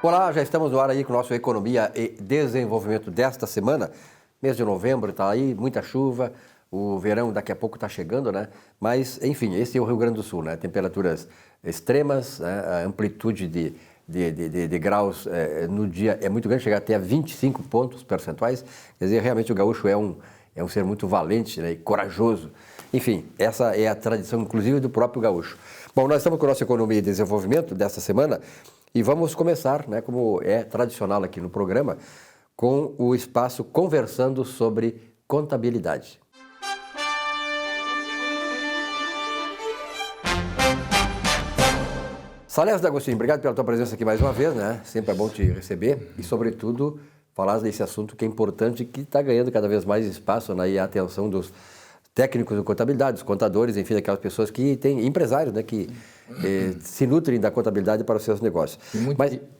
Olá, já estamos no ar aí com o nosso Economia e Desenvolvimento desta semana. Mês de novembro está aí, muita chuva, o verão daqui a pouco está chegando, né? Mas, enfim, esse é o Rio Grande do Sul, né? Temperaturas extremas, né? A amplitude de graus no dia é muito grande, chega até a 25 pontos percentuais. Quer dizer, realmente o gaúcho é um ser muito valente, né? E corajoso. Enfim, essa é a tradição, inclusive, do próprio gaúcho. Bom, nós estamos com o nosso Economia e Desenvolvimento desta semana e vamos começar, né, como é tradicional aqui no programa, com o espaço Conversando sobre Contabilidade. Salésio D'Agostinho, obrigado pela tua presença aqui mais uma vez, né? Sempre é bom te receber e, sobretudo, falar desse assunto que é importante e que está ganhando cada vez mais espaço, né, e a atenção dos técnicos de contabilidade, dos contadores, enfim, daquelas pessoas que têm empresários, né, que se nutrem da contabilidade para os seus negócios.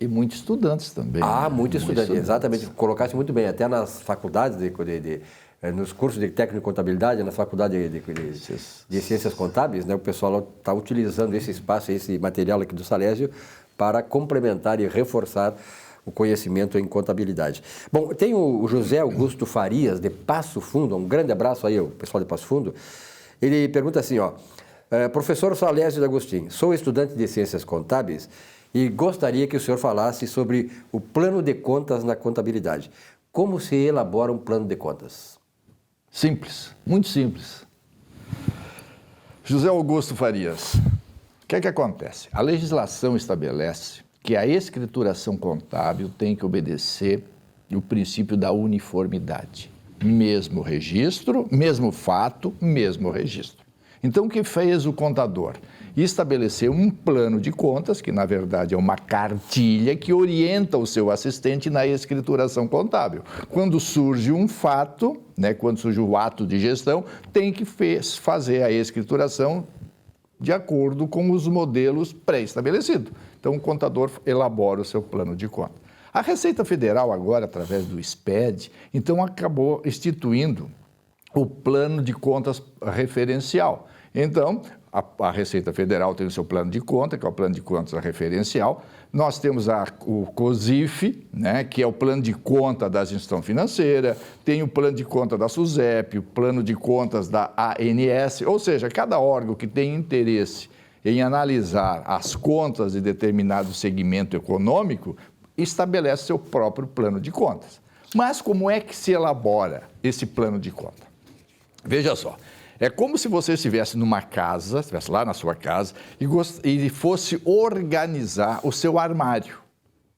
E muitos estudantes também. Muitos estudantes, exatamente. Colocasse muito bem, até nas faculdades, nos cursos de técnico de contabilidade, na faculdade de ciências contábeis, né, o pessoal está utilizando esse espaço, esse material aqui do Salésio para complementar e reforçar o conhecimento em contabilidade. Bom, tem o José Augusto Farias, de Passo Fundo, um grande abraço aí ao pessoal de Passo Fundo. Ele pergunta assim, professor Salésio D'Agostinho, sou estudante de Ciências Contábeis e gostaria que o senhor falasse sobre o plano de contas na contabilidade. Como se elabora um plano de contas? Simples, muito simples. José Augusto Farias, o que é que acontece? A legislação estabelece que a escrituração contábil tem que obedecer o princípio da uniformidade. Mesmo registro, mesmo fato, mesmo registro. Então, o que fez o contador? Estabeleceu um plano de contas, que na verdade é uma cartilha que orienta o seu assistente na escrituração contábil. Quando surge um fato, né, quando surge o ato de gestão, tem que fazer a escrituração de acordo com os modelos pré-estabelecidos. Então, o contador elabora o seu plano de conta. A Receita Federal agora, através do SPED, então acabou instituindo o plano de contas referencial. Então, a Receita Federal tem o seu plano de conta, que é o plano de contas referencial. Nós temos o COSIF, né, que é o plano de conta da instituição financeira, tem o plano de conta da SUSEP, o plano de contas da ANS, ou seja, cada órgão que tem interesse em analisar as contas de determinado segmento econômico estabelece seu próprio plano de contas. Mas como é que se elabora esse plano de conta? Veja só. É como se você estivesse numa casa, estivesse lá na sua casa e fosse organizar o seu armário.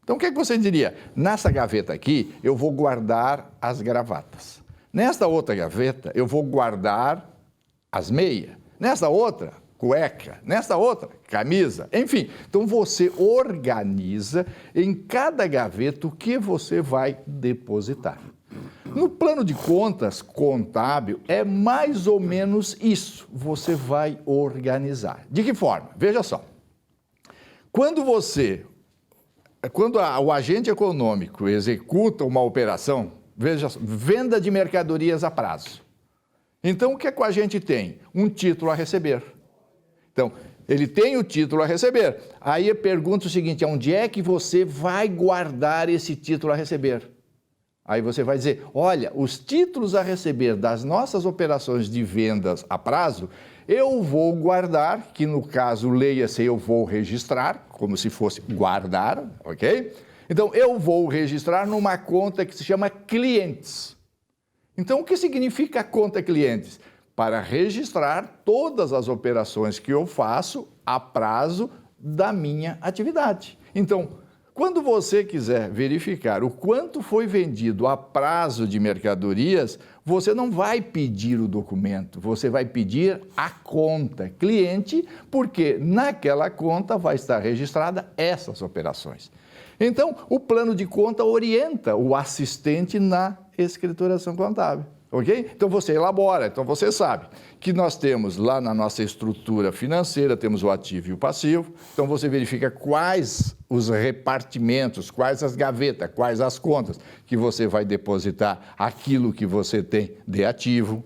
Então, o que é que você diria? Nessa gaveta aqui, eu vou guardar as gravatas. Nesta outra gaveta, eu vou guardar as meias. Nesta outra, cueca. Nesta outra, camisa. Enfim, então você organiza em cada gaveta o que você vai depositar. No plano de contas contábil, é mais ou menos isso. Você vai organizar. De que forma? Veja só. Quando o agente econômico executa uma operação, veja só, venda de mercadorias a prazo. Então, o que é que o agente tem? Um título a receber. Então, ele tem o título a receber. Aí eu pergunto o seguinte, onde é que você vai guardar esse título a receber? Aí você vai dizer, olha, os títulos a receber das nossas operações de vendas a prazo, eu vou guardar, que no caso, leia-se, eu vou registrar, como se fosse guardar, ok? Então, eu vou registrar numa conta que se chama clientes. Então, o que significa a conta clientes? Para registrar todas as operações que eu faço a prazo da minha atividade. Então, quando você quiser verificar o quanto foi vendido a prazo de mercadorias, você não vai pedir o documento, você vai pedir a conta cliente, porque naquela conta vai estar registrada essas operações. Então, o plano de conta orienta o assistente na escrituração contábil. Ok? Então você elabora, então você sabe que nós temos lá na nossa estrutura financeira, temos o ativo e o passivo, então você verifica quais os repartimentos, quais as gavetas, quais as contas que você vai depositar aquilo que você tem de ativo.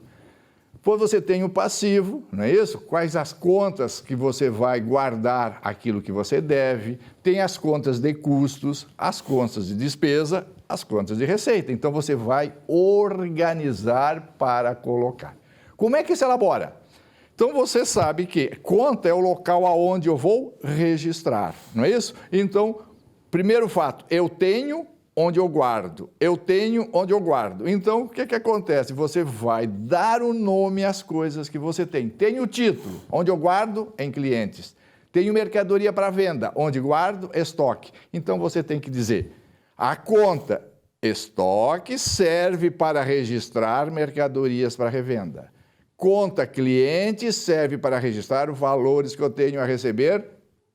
Depois você tem o passivo, não é isso? Quais as contas que você vai guardar aquilo que você deve. Tem as contas de custos, as contas de despesa, as contas de receita. Então você vai organizar para colocar. Como é que se elabora? Então você sabe que conta é o local aonde eu vou registrar, não é isso? Então, primeiro fato, eu tenho onde eu guardo, eu tenho onde eu guardo. Então, o que acontece? Você vai dar o nome às coisas que você tem. Tem o título, onde eu guardo, em clientes. Tenho mercadoria para venda, onde guardo, estoque. Então, você tem que dizer, a conta estoque serve para registrar mercadorias para revenda. Conta cliente serve para registrar os valores que eu tenho a receber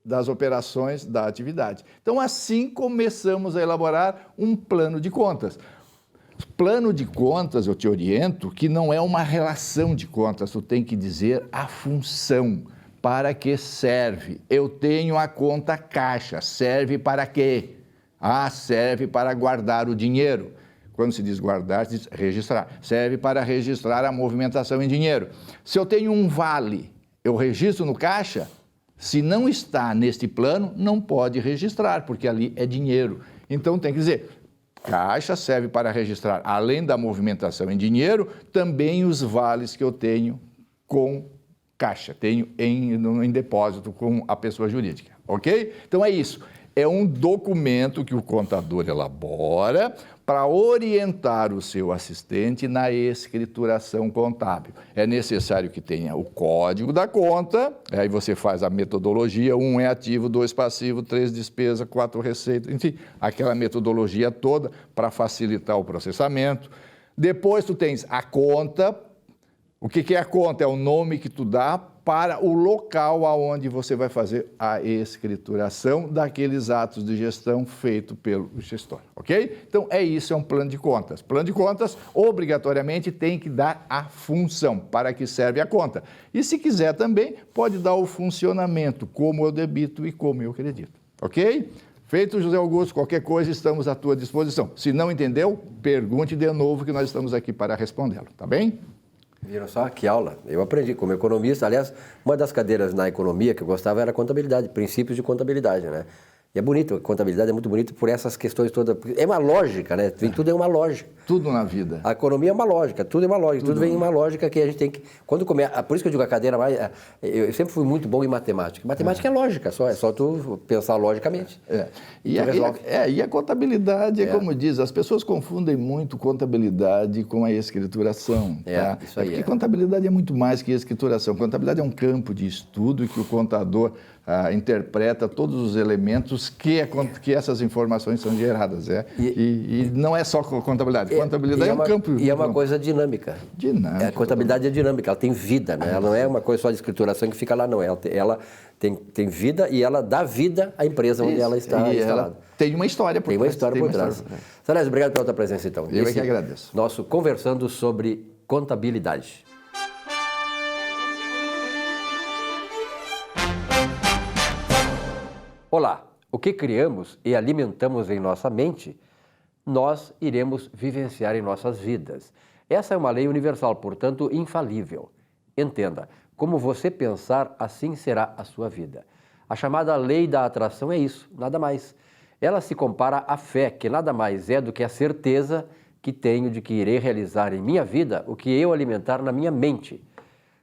das operações da atividade. Então, assim começamos a elaborar um plano de contas. Plano de contas, eu te oriento, que não é uma relação de contas, tu tem que dizer a função, para que serve. Eu tenho a conta caixa, serve para quê? Serve para guardar o dinheiro. Quando se diz guardar, se diz registrar. Serve para registrar a movimentação em dinheiro. Se eu tenho um vale, eu registro no caixa? Se não está neste plano, não pode registrar, porque ali é dinheiro. Então, tem que dizer, caixa serve para registrar, além da movimentação em dinheiro, também os vales que eu tenho com caixa, tenho em depósito com a pessoa jurídica, ok? Então, é isso. É um documento que o contador elabora para orientar o seu assistente na escrituração contábil. É necessário que tenha o código da conta, aí você faz a metodologia, 1 é ativo, 2 passivo, 3 despesa, 4 receita, enfim, aquela metodologia toda para facilitar o processamento. Depois tu tens a conta. O que é a conta? É o nome que tu dá para o local aonde você vai fazer a escrituração daqueles atos de gestão feito pelo gestor, ok? Então, é isso, é um plano de contas. Plano de contas, obrigatoriamente, tem que dar a função para que serve a conta. E, se quiser também, pode dar o funcionamento, como eu debito e como eu credito, ok? Feito, José Augusto, qualquer coisa, estamos à tua disposição. Se não entendeu, pergunte de novo, que nós estamos aqui para respondê-lo, tá bem? Viram só? Que aula. Eu aprendi como economista. Aliás, uma das cadeiras na economia que eu gostava era contabilidade, princípios de contabilidade, né? E é bonito, a contabilidade é muito bonito por essas questões todas. É uma lógica, né? Tudo é uma lógica. Tudo na vida. A economia é uma lógica, tudo é uma lógica. Tudo vem em uma lógica que a gente tem que... Quando começa, por isso que eu digo a cadeira mais... Eu sempre fui muito bom em matemática. Matemática é lógica, é só tu pensar logicamente. E a contabilidade, como diz, as pessoas confundem muito contabilidade com a escrituração. Tá? Isso aí. Porque contabilidade é muito mais que escrituração. Contabilidade é um campo de estudo que o contador interpreta todos os elementos que essas informações são geradas. E não é só contabilidade. Contabilidade é um campo... E é uma coisa dinâmica. Dinâmica. A contabilidade é dinâmica, ela tem vida, né? Ela não é uma coisa só de escrituração que fica lá, não. Ela tem vida e ela dá vida à empresa onde ela está instalada. Ela tem uma história por trás. Tem uma história por trás. Salésio, obrigado pela tua presença, então. Eu é que agradeço. Nosso Conversando sobre Contabilidade. Olá, o que criamos e alimentamos em nossa mente, nós iremos vivenciar em nossas vidas. Essa é uma lei universal, portanto, infalível. Entenda, como você pensar, assim será a sua vida. A chamada lei da atração é isso, nada mais. Ela se compara à fé, que nada mais é do que a certeza que tenho de que irei realizar em minha vida o que eu alimentar na minha mente.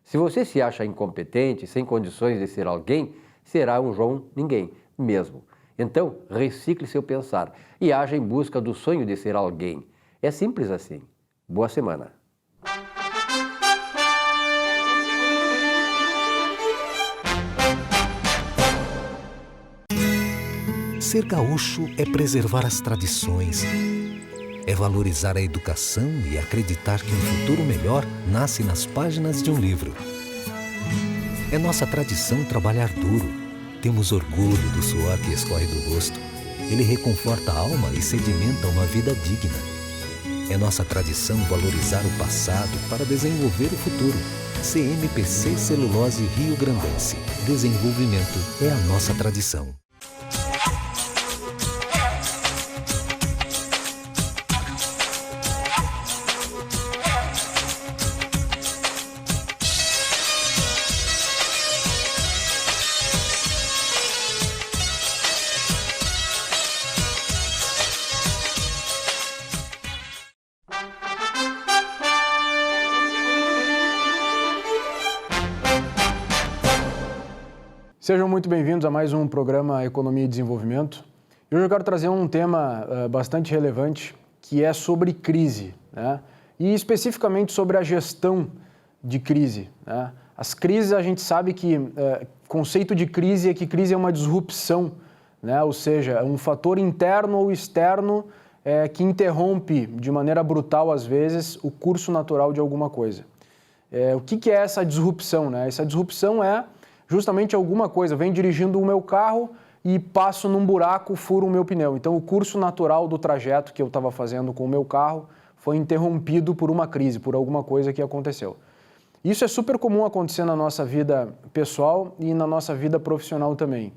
Se você se acha incompetente, sem condições de ser alguém, será um João Ninguém mesmo. Então, recicle seu pensar e haja em busca do sonho de ser alguém. É simples assim. Boa semana. Ser gaúcho é preservar as tradições, é valorizar a educação e acreditar que um futuro melhor nasce nas páginas de um livro. É nossa tradição trabalhar duro. Temos orgulho do suor que escorre do rosto. Ele reconforta a alma e sedimenta uma vida digna. É nossa tradição valorizar o passado para desenvolver o futuro. CMPC Celulose Rio Grandense. Desenvolvimento é a nossa tradição. Sejam muito bem-vindos a mais um programa Economia e Desenvolvimento. Hoje eu quero trazer um tema bastante relevante, que é sobre crise, né? E especificamente sobre a gestão de crise, né? As crises, a gente sabe que o conceito de crise é que crise é uma disrupção, né? Ou seja, um fator interno ou externo que interrompe de maneira brutal, às vezes, o curso natural de alguma coisa. O que é essa disrupção, né? Essa disrupção é justamente alguma coisa, eu venho dirigindo o meu carro e passo num buraco, furo o meu pneu. Então, o curso natural do trajeto que eu estava fazendo com o meu carro foi interrompido por uma crise, por alguma coisa que aconteceu. Isso é super comum acontecer na nossa vida pessoal e na nossa vida profissional também.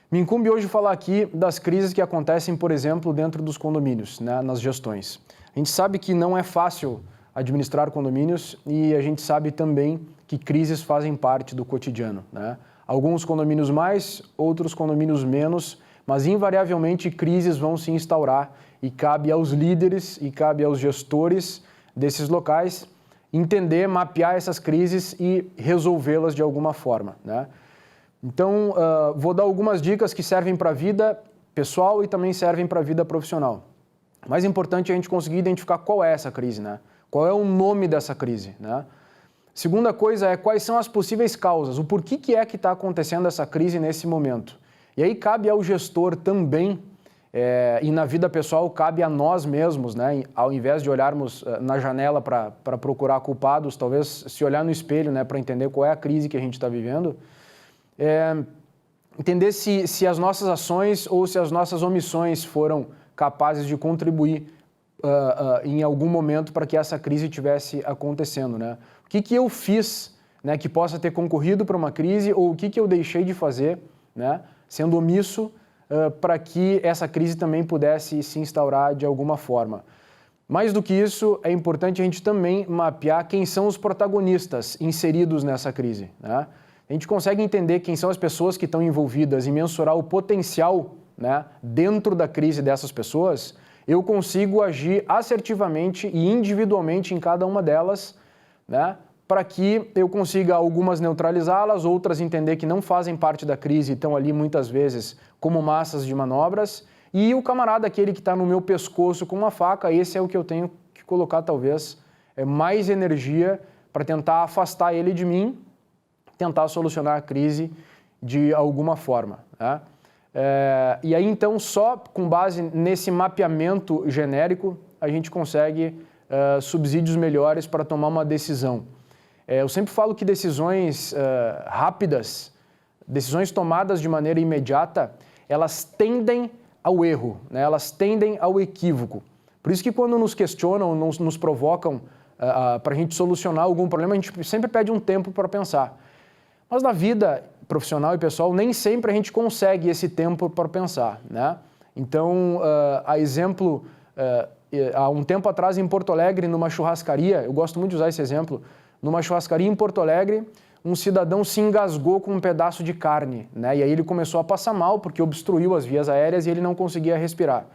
Me incumbe hoje falar aqui das crises que acontecem, por exemplo, dentro dos condomínios, né, nas gestões. A gente sabe que não é fácil administrar condomínios e a gente sabe também que crises fazem parte do cotidiano, né? Alguns condomínios mais, outros condomínios menos, mas invariavelmente crises vão se instaurar e cabe aos líderes e cabe aos gestores desses locais entender, mapear essas crises e resolvê-las de alguma forma, né? Então, vou dar algumas dicas que servem para a vida pessoal e também servem para a vida profissional. O mais importante é a gente conseguir identificar qual é essa crise, né? Qual é o nome dessa crise, né? Segunda coisa é quais são as possíveis causas, o porquê que está acontecendo essa crise nesse momento. E aí cabe ao gestor também, e na vida pessoal cabe a nós mesmos, né? Ao invés de olharmos na janela para procurar culpados, talvez se olhar no espelho, né? Para entender qual é a crise que a gente está vivendo, entender se as nossas ações ou se as nossas omissões foram capazes de contribuir em algum momento para que essa crise estivesse acontecendo, né? O que eu fiz, né, que possa ter concorrido para uma crise ou o que eu deixei de fazer, né, sendo omisso para que essa crise também pudesse se instaurar de alguma forma. Mais do que isso, é importante a gente também mapear quem são os protagonistas inseridos nessa crise, né? A gente consegue entender quem são as pessoas que estão envolvidas e mensurar o potencial, né, dentro da crise dessas pessoas, eu consigo agir assertivamente e individualmente em cada uma delas, né, para que eu consiga algumas neutralizá-las, outras entender que não fazem parte da crise e estão ali muitas vezes como massas de manobras, e o camarada, aquele que está no meu pescoço com uma faca, esse é o que eu tenho que colocar talvez mais energia para tentar afastar ele de mim, tentar solucionar a crise de alguma forma, né? E aí então só com base nesse mapeamento genérico a gente consegue subsídios melhores para tomar uma decisão. Eu sempre falo que decisões rápidas, decisões tomadas de maneira imediata, elas tendem ao erro, né? Elas tendem ao equívoco. Por isso que quando nos questionam, nos provocam para a gente solucionar algum problema, a gente sempre pede um tempo para pensar. Mas na vida profissional e pessoal, nem sempre a gente consegue esse tempo para pensar, né? Então, a exemplo, há um tempo atrás em Porto Alegre, numa churrascaria, eu gosto muito de usar esse exemplo, numa churrascaria em Porto Alegre, um cidadão se engasgou com um pedaço de carne, né? E aí ele começou a passar mal porque obstruiu as vias aéreas e ele não conseguia respirar.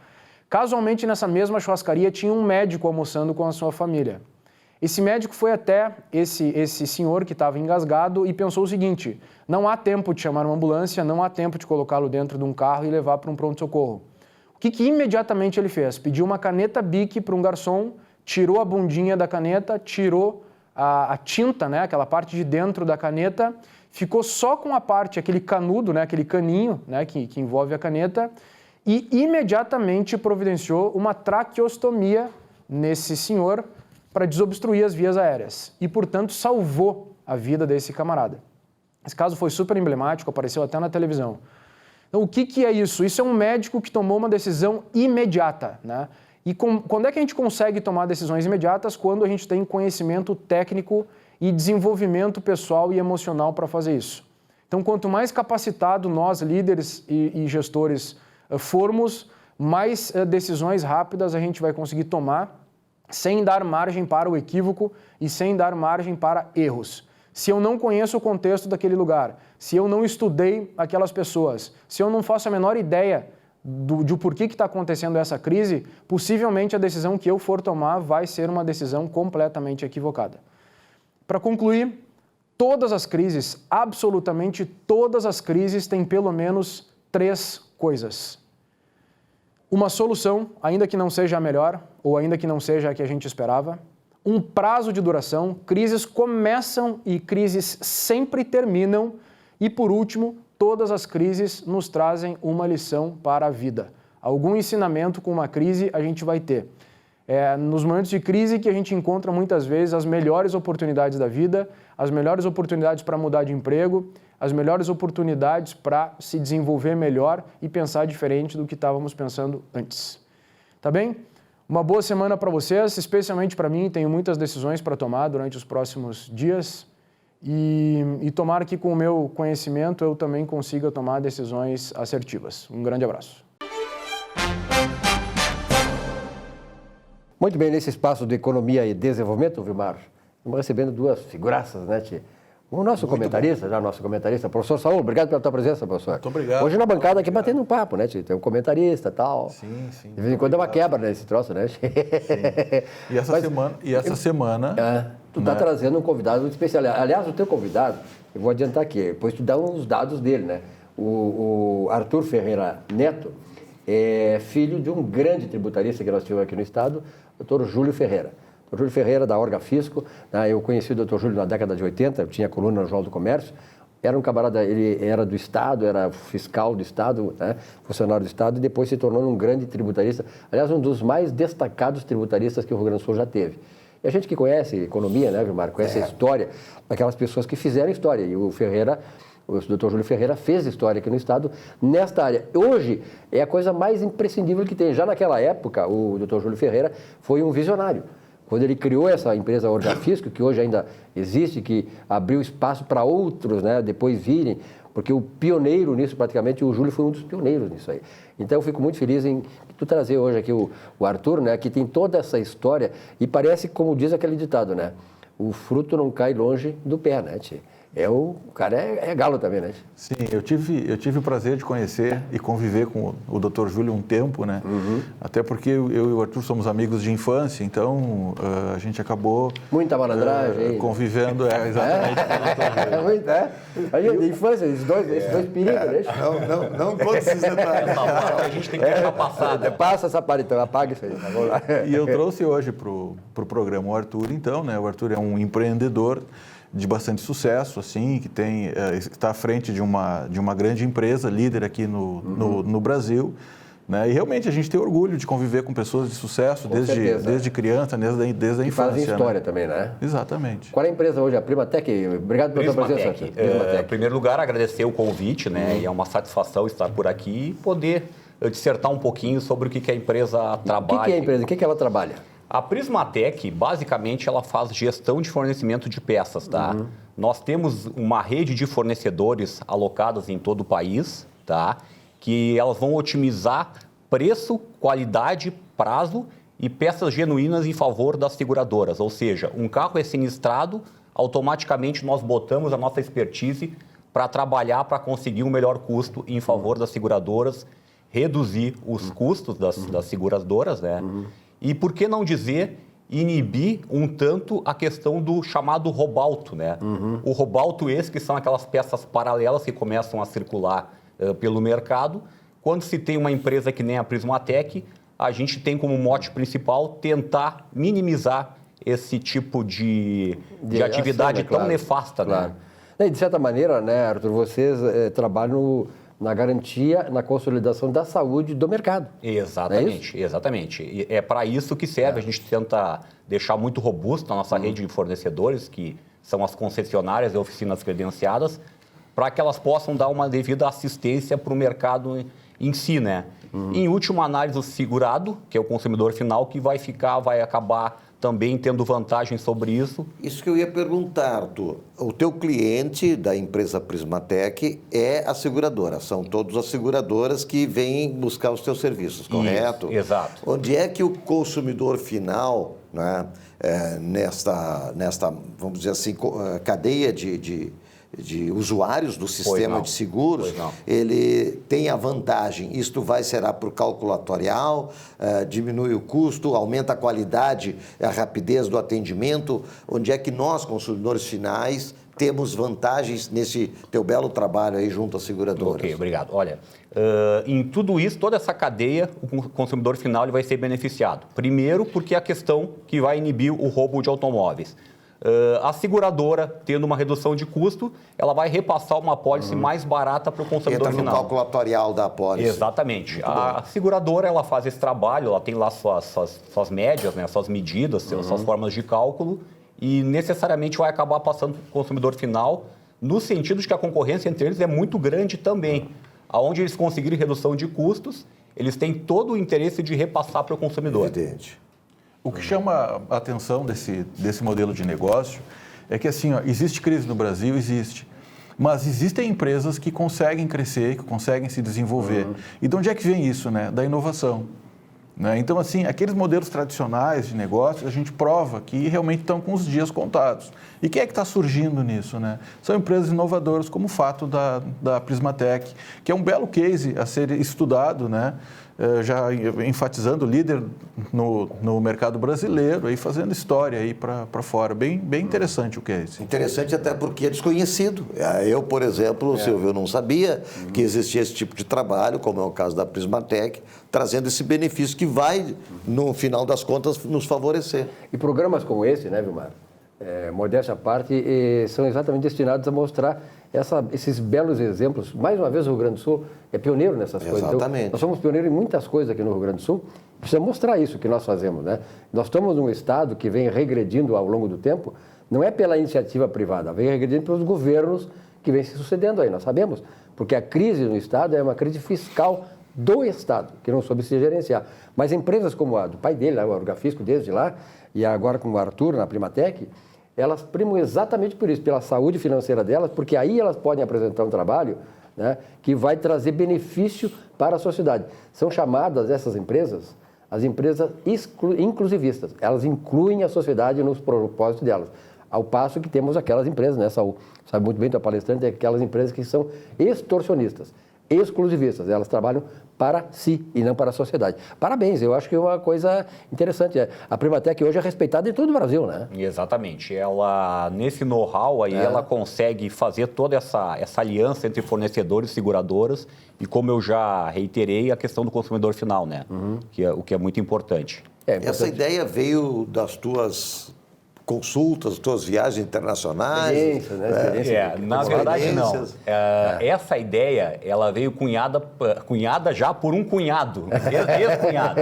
Casualmente, nessa mesma churrascaria, tinha um médico almoçando com a sua família. Esse médico foi até esse senhor que estava engasgado e pensou o seguinte: não há tempo de chamar uma ambulância, não há tempo de colocá-lo dentro de um carro e levar para um pronto-socorro. O que imediatamente ele fez? Pediu uma caneta Bic para um garçom, tirou a bundinha da caneta, tirou a tinta, né, aquela parte de dentro da caneta, ficou só com a parte, aquele canudo, né, aquele caninho, né, que envolve a caneta, e imediatamente providenciou uma traqueostomia nesse senhor para desobstruir as vias aéreas e, portanto, salvou a vida desse camarada. Esse caso foi super emblemático, apareceu até na televisão. Então, o que é isso? Isso é um médico que tomou uma decisão imediata, né? E quando é que a gente consegue tomar decisões imediatas? Quando a gente tem conhecimento técnico e desenvolvimento pessoal e emocional para fazer isso. Então, quanto mais capacitado nós, líderes e gestores, formos, mais decisões rápidas a gente vai conseguir tomar, sem dar margem para o equívoco e sem dar margem para erros. Se eu não conheço o contexto daquele lugar, se eu não estudei aquelas pessoas, se eu não faço a menor ideia de porquê que está acontecendo essa crise, possivelmente a decisão que eu for tomar vai ser uma decisão completamente equivocada. Para concluir, Todas as crises, absolutamente todas as crises, têm pelo menos 3 coisas. Uma solução, ainda que não seja a melhor, ou ainda que não seja a que a gente esperava. Um prazo de duração, crises começam e crises sempre terminam. E por último, todas as crises nos trazem uma lição para a vida. Algum ensinamento com uma crise a gente vai ter. É nos momentos de crise que a gente encontra muitas vezes as melhores oportunidades da vida, as melhores oportunidades para mudar de emprego, as melhores oportunidades para se desenvolver melhor e pensar diferente do que estávamos pensando antes. Tá bem? Uma boa semana para vocês, especialmente para mim. Tenho muitas decisões para tomar durante os próximos dias e tomara que com o meu conhecimento eu também consiga tomar decisões assertivas. Um grande abraço. Muito bem, nesse espaço de economia e desenvolvimento, Vilmar, estamos recebendo 2 figuraças, né, Tchê? O nosso comentarista, professor Saúl, obrigado pela tua presença, professor. Muito obrigado. Hoje na bancada aqui batendo um papo, né, Tchê? Tem um comentarista e tal. Sim. De vez em quando é uma quebra, né, esse troço, né? Sim. E essa semana... Tu tá trazendo um convidado especial. Aliás, o teu convidado, eu vou adiantar aqui, depois tu dá uns dados dele, né? O Arthur Ferreira Neto é filho de um grande tributarista que nós tivemos aqui no estado, o doutor Júlio Ferreira. O Júlio Ferreira, da Orga Fisco, né? Eu conheci o doutor Júlio na década de 80, eu tinha coluna no Jornal do Comércio, era um camarada, ele era do Estado, era fiscal do Estado, né? Funcionário do Estado, e depois se tornou um grande tributarista, aliás, um dos mais destacados tributaristas que o Rio Grande do Sul já teve. E a gente que conhece economia, né, Vilmar, conhece a história daquelas pessoas que fizeram história, e o Ferreira... O doutor Júlio Ferreira fez história aqui no estado nesta área. Hoje é a coisa mais imprescindível que tem. Já naquela época, o doutor Júlio Ferreira foi um visionário. Quando ele criou essa empresa Orga Fisco, que hoje ainda existe, que abriu espaço para outros, né, depois virem, porque o pioneiro nisso, praticamente, o Júlio foi um dos pioneiros nisso aí. Então eu fico muito feliz em tu trazer hoje aqui o Arthur, né, que tem toda essa história, e parece, como diz aquele ditado, né, o fruto não cai longe do pé, né, tchê? O cara é galo também, né? Sim, eu tive o prazer de conhecer e conviver com o Dr. Júlio um tempo, né? Uhum. Até porque eu e o Arthur somos amigos de infância, então a gente acabou... Muita malandragem. Convivendo, exatamente. De infância, esses dois perigos, né? Não conta esses detalhes. A gente tem que deixar passar. Passa essa parte, então, apaga isso aí. Vamos lá. E eu trouxe hoje para o programa o Arthur, então, né? O Arthur é um empreendedor de bastante sucesso, assim, que está à frente de uma grande empresa, líder aqui no Brasil, né? E realmente a gente tem orgulho de conviver com pessoas de sucesso desde criança, desde a infância. E fazem história, né? também, né? Exatamente. Qual é a empresa hoje? A Primatec? Obrigado pela tua presença. Em primeiro lugar, agradecer o convite, né? E é uma satisfação estar por aqui e poder dissertar um pouquinho sobre o que a empresa trabalha. O que é a empresa? O que ela trabalha? A Prismatec, basicamente, ela faz gestão de fornecimento de peças, tá? Uhum. Nós temos uma rede de fornecedores alocadas em todo o país, tá? Que elas vão otimizar preço, qualidade, prazo e peças genuínas em favor das seguradoras. Ou seja, um carro é sinistrado, automaticamente nós botamos a nossa expertise para trabalhar para conseguir um melhor custo em favor das seguradoras, reduzir os custos das seguradoras, né? Uhum. E por que não dizer inibir um tanto a questão do chamado roubalto, né? Uhum. O roubalto que são aquelas peças paralelas que começam a circular pelo mercado. Quando se tem uma empresa que nem a Prismatec, a gente tem como mote principal tentar minimizar esse tipo de atividade ação, tão nefasta, claro. Né? E de certa maneira, né, Arthur, vocês trabalham na garantia, na consolidação da saúde do mercado. Exatamente, exatamente. E é para isso que serve. A gente tenta deixar muito robusta a nossa rede de fornecedores, que são as concessionárias e oficinas credenciadas, para que elas possam dar uma devida assistência para o mercado em si, né? Em última análise, o segurado, que é o consumidor final, que vai acabar também tendo vantagem sobre isso. Isso que eu ia perguntar, Arthur. O teu cliente da empresa Prismatec é a seguradora. São todas as seguradoras que vêm buscar os teus serviços, correto? Isso, exato. Onde é que o consumidor final, né, nesta, vamos dizer assim, cadeia de usuários do sistema de seguros, ele tem a vantagem, isto será por calculatorial, diminui o custo, aumenta a qualidade, a rapidez do atendimento, onde é que nós, consumidores finais, temos vantagens nesse teu belo trabalho aí junto às seguradoras? Ok, obrigado. Olha, em tudo isso, toda essa cadeia, o consumidor final ele vai ser beneficiado. Primeiro, porque é a questão que vai inibir o roubo de automóveis. A seguradora, tendo uma redução de custo, ela vai repassar uma apólice mais barata para o consumidor final. Entra no final. calculatorial da apólice. Exatamente. A seguradora, ela faz esse trabalho, ela tem lá suas médias, né, suas medidas, suas formas de cálculo, e necessariamente vai acabar passando para o consumidor final, no sentido de que a concorrência entre eles é muito grande também. Aonde eles conseguirem redução de custos, eles têm todo o interesse de repassar para o consumidor. Evidente. O que chama a atenção desse modelo de negócio é que, assim, existe crise no Brasil, existe. Mas existem empresas que conseguem crescer, que conseguem se desenvolver. E de onde é que vem isso, né? Da inovação. Né? Então, assim, aqueles modelos tradicionais de negócios, a gente prova que realmente estão com os dias contados. E quem é que está surgindo nisso? Né? São empresas inovadoras, como o fato da Prismatec, que é um belo case a ser estudado, né? Já enfatizando líder no mercado brasileiro, aí fazendo história aí para fora. Bem interessante o case. Interessante até porque é desconhecido. Eu, por exemplo, Silvio, eu não sabia que existia esse tipo de trabalho, como é o caso da Prismatec, trazendo esse benefício que vai, no final das contas, nos favorecer. E programas como esse, né, Vilmar? Modéstia à parte, são exatamente destinados a mostrar esses belos exemplos. Mais uma vez, o Rio Grande do Sul é pioneiro nessas coisas. Exatamente. Então, nós somos pioneiros em muitas coisas aqui no Rio Grande do Sul. Precisa mostrar isso que nós fazemos, né? Nós estamos num estado que vem regredindo ao longo do tempo, não é pela iniciativa privada, vem regredindo pelos governos que vêm se sucedendo aí, nós sabemos. Porque a crise no estado é uma crise fiscal do estado, que não soube se gerenciar. Mas empresas como a do pai dele, o Orgafisco desde lá, e agora com o Arthur na Primatec, elas primam exatamente por isso, pela saúde financeira delas, porque aí elas podem apresentar um trabalho, né, que vai trazer benefício para a sociedade. São chamadas essas empresas, as empresas inclusivistas. Elas incluem a sociedade nos propósitos delas. Ao passo que temos aquelas empresas, né, Saúl? Sabe muito bem, tu é palestrante, aquelas empresas que são extorsionistas, exclusivistas. Elas trabalham para si e não para a sociedade. Parabéns, eu acho que é uma coisa interessante. A Primatec hoje é respeitada em todo o Brasil, né? Exatamente. Ela, nesse know-how aí, ela consegue fazer toda essa aliança entre fornecedores e seguradoras e, como eu já reiterei, a questão do consumidor final, né? O que é muito importante. Essa ideia veio das tuas consultas, tuas viagens internacionais? Na verdade, não. Essa ideia, ela veio cunhada já por um cunhado, ex-cunhado.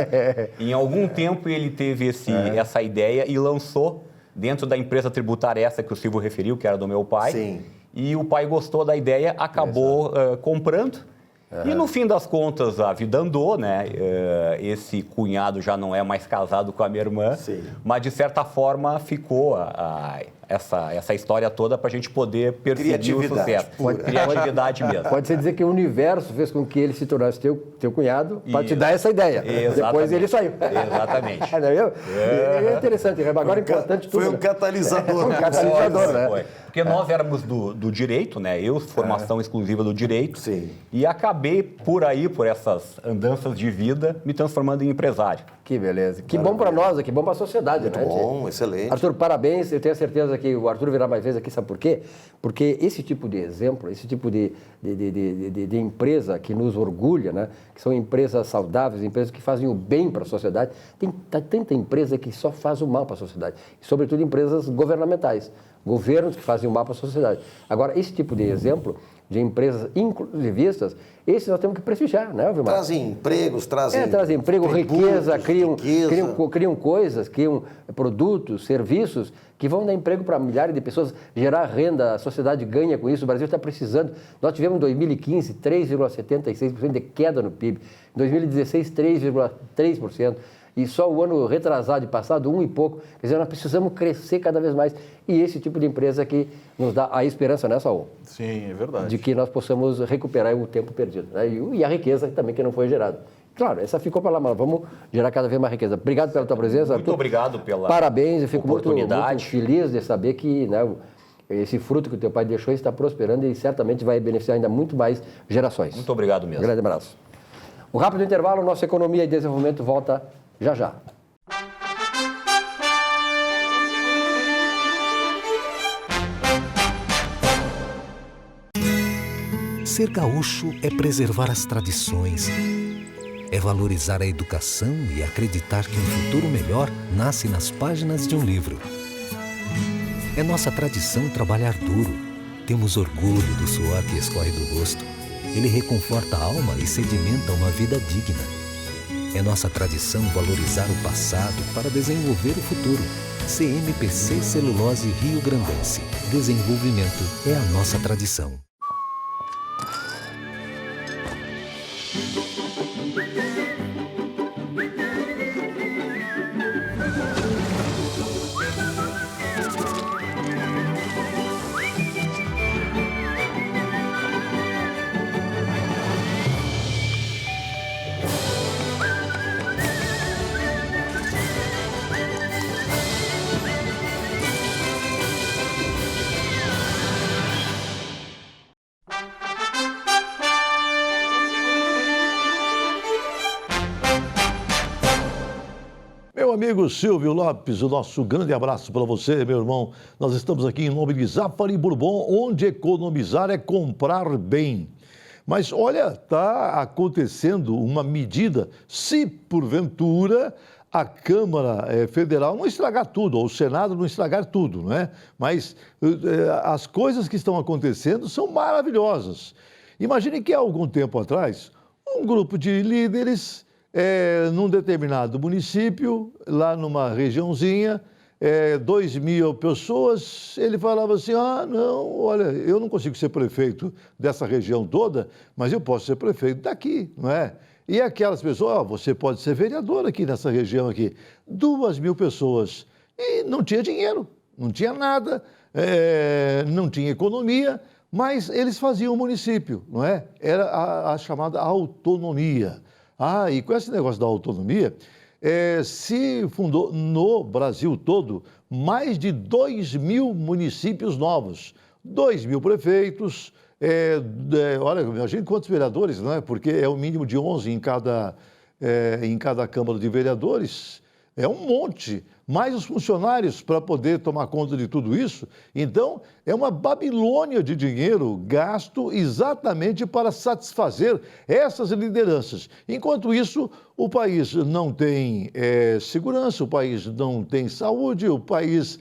Em algum tempo ele teve essa ideia e lançou dentro da empresa tributária essa que o Silvio referiu, que era do meu pai. Sim. E o pai gostou da ideia, acabou comprando. E no fim das contas, a vida andou, né? Esse cunhado já não é mais casado com a minha irmã, mas de certa forma ficou essa história toda para a gente poder perseguir o sucesso. Criatividade mesmo. Pode-se dizer que o universo fez com que ele se tornasse teu cunhado para te dar essa ideia. Exatamente. Depois ele saiu. Exatamente. É interessante, agora é importante tudo. Foi um catalisador. Um catalisador, né? Foi. Porque nós éramos do direito, né? Eu, formação exclusiva do direito. Sim. E acabei por essas andanças de vida, me transformando em empresário. Que beleza. Que bom para nós, que bom para a sociedade, Muito né? bom, excelente. Arthur, parabéns. Eu tenho certeza que o Arthur virá mais vezes aqui, sabe por quê? Porque esse tipo de exemplo, esse tipo de empresa que nos orgulha, né? Que são empresas saudáveis, empresas que fazem o bem para a sociedade. Tem tanta empresa que só faz o mal para a sociedade. E, sobretudo, empresas governamentais. Governos que fazem o mal para a sociedade. Agora, esse tipo de exemplo de empresas inclusivistas, esses nós temos que prestigiar, né, Vilmar? Trazem empregos, trazem emprego, riqueza, riqueza. criam coisas, criam produtos, serviços que vão dar emprego para milhares de pessoas, gerar renda, a sociedade ganha com isso, o Brasil está precisando. Nós tivemos em 2015 3,76% de queda no PIB, em 2016 3,3%. E só o ano retrasado e passado, 1 e pouco. Quer dizer, nós precisamos crescer cada vez mais. E esse tipo de empresa que nos dá a esperança, né, Saúl? Sim, é verdade. De que nós possamos recuperar o tempo perdido. Né? E a riqueza também que não foi gerada. Claro, essa ficou para lá, mas vamos gerar cada vez mais riqueza. Obrigado pela tua presença, Muito obrigado pela Parabéns, eu fico muito oportunidade. feliz de saber que, né, esse fruto que o teu pai deixou está prosperando e certamente vai beneficiar ainda muito mais gerações. Muito obrigado mesmo. Um grande abraço. Um rápido intervalo, nossa Economia e Desenvolvimento volta já já. Ser gaúcho é preservar as tradições, é valorizar a educação e acreditar que um futuro melhor nasce nas páginas de um livro. É nossa tradição trabalhar duro. Temos orgulho do suor que escorre do rosto. Ele reconforta a alma e sedimenta uma vida digna. É nossa tradição valorizar o passado para desenvolver o futuro. CMPC Celulose Rio Grandense. Desenvolvimento é a nossa tradição. Meu amigo Silvio Lopes, o nosso grande abraço para você, meu irmão. Nós estamos aqui em nome de Zafari Bourbon, onde economizar é comprar bem. Mas olha, está acontecendo uma medida, se porventura a Câmara Federal não estragar tudo, ou o Senado não estragar tudo, não é? Mas as coisas que estão acontecendo são maravilhosas. Imagine que há algum tempo atrás, um grupo de líderes num determinado município, lá numa regiãozinha, 2.000 pessoas, ele falava assim, não, olha, eu não consigo ser prefeito dessa região toda, mas eu posso ser prefeito daqui, não é? E aquelas pessoas, você pode ser vereador aqui nessa região aqui. 2.000 pessoas. E não tinha dinheiro, não tinha nada, não tinha economia, mas eles faziam o município, não é? Era a chamada autonomia. E com esse negócio da autonomia, se fundou no Brasil todo mais de 2.000 municípios novos, 2.000 prefeitos, olha, imagine quantos vereadores, não é? Porque é o mínimo de 11 em cada Câmara de Vereadores, é um monte, mais os funcionários para poder tomar conta de tudo isso. Então, é uma Babilônia de dinheiro gasto exatamente para satisfazer essas lideranças. Enquanto isso, o país não tem segurança, o país não tem saúde, o país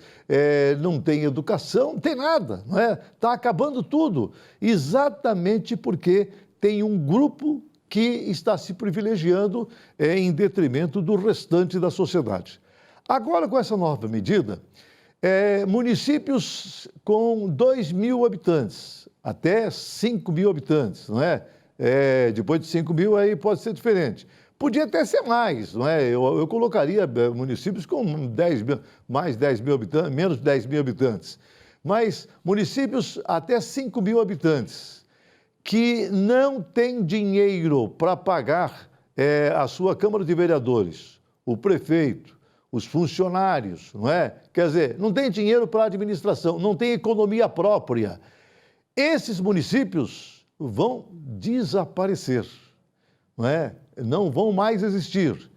não tem educação, não tem nada, não é? Está acabando tudo, exatamente porque tem um grupo que está se privilegiando em detrimento do restante da sociedade. Agora, com essa nova medida, municípios com 2.000 habitantes, até 5.000 habitantes, não é? Depois de 5.000 aí pode ser diferente. Podia até ser mais, não é? Eu colocaria municípios com mais 10.000 habitantes, menos 10.000 habitantes. Mas municípios até 5.000 habitantes, que não tem dinheiro para pagar a sua Câmara de Vereadores, o prefeito, os funcionários, não é? Quer dizer, não tem dinheiro para a administração, não tem economia própria. Esses municípios vão desaparecer, não é? Não vão mais existir.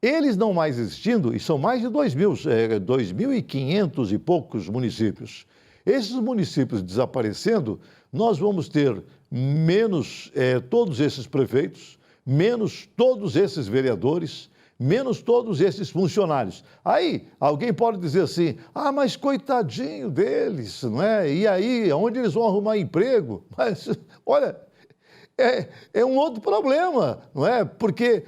Eles não mais existindo, e são mais de 2.500 e poucos municípios. Esses municípios desaparecendo, nós vamos ter menos todos esses prefeitos, menos todos esses vereadores, menos todos esses funcionários. Aí, alguém pode dizer assim, mas coitadinho deles, não é? E aí, onde eles vão arrumar emprego? Mas, olha, é um outro problema, não é? Porque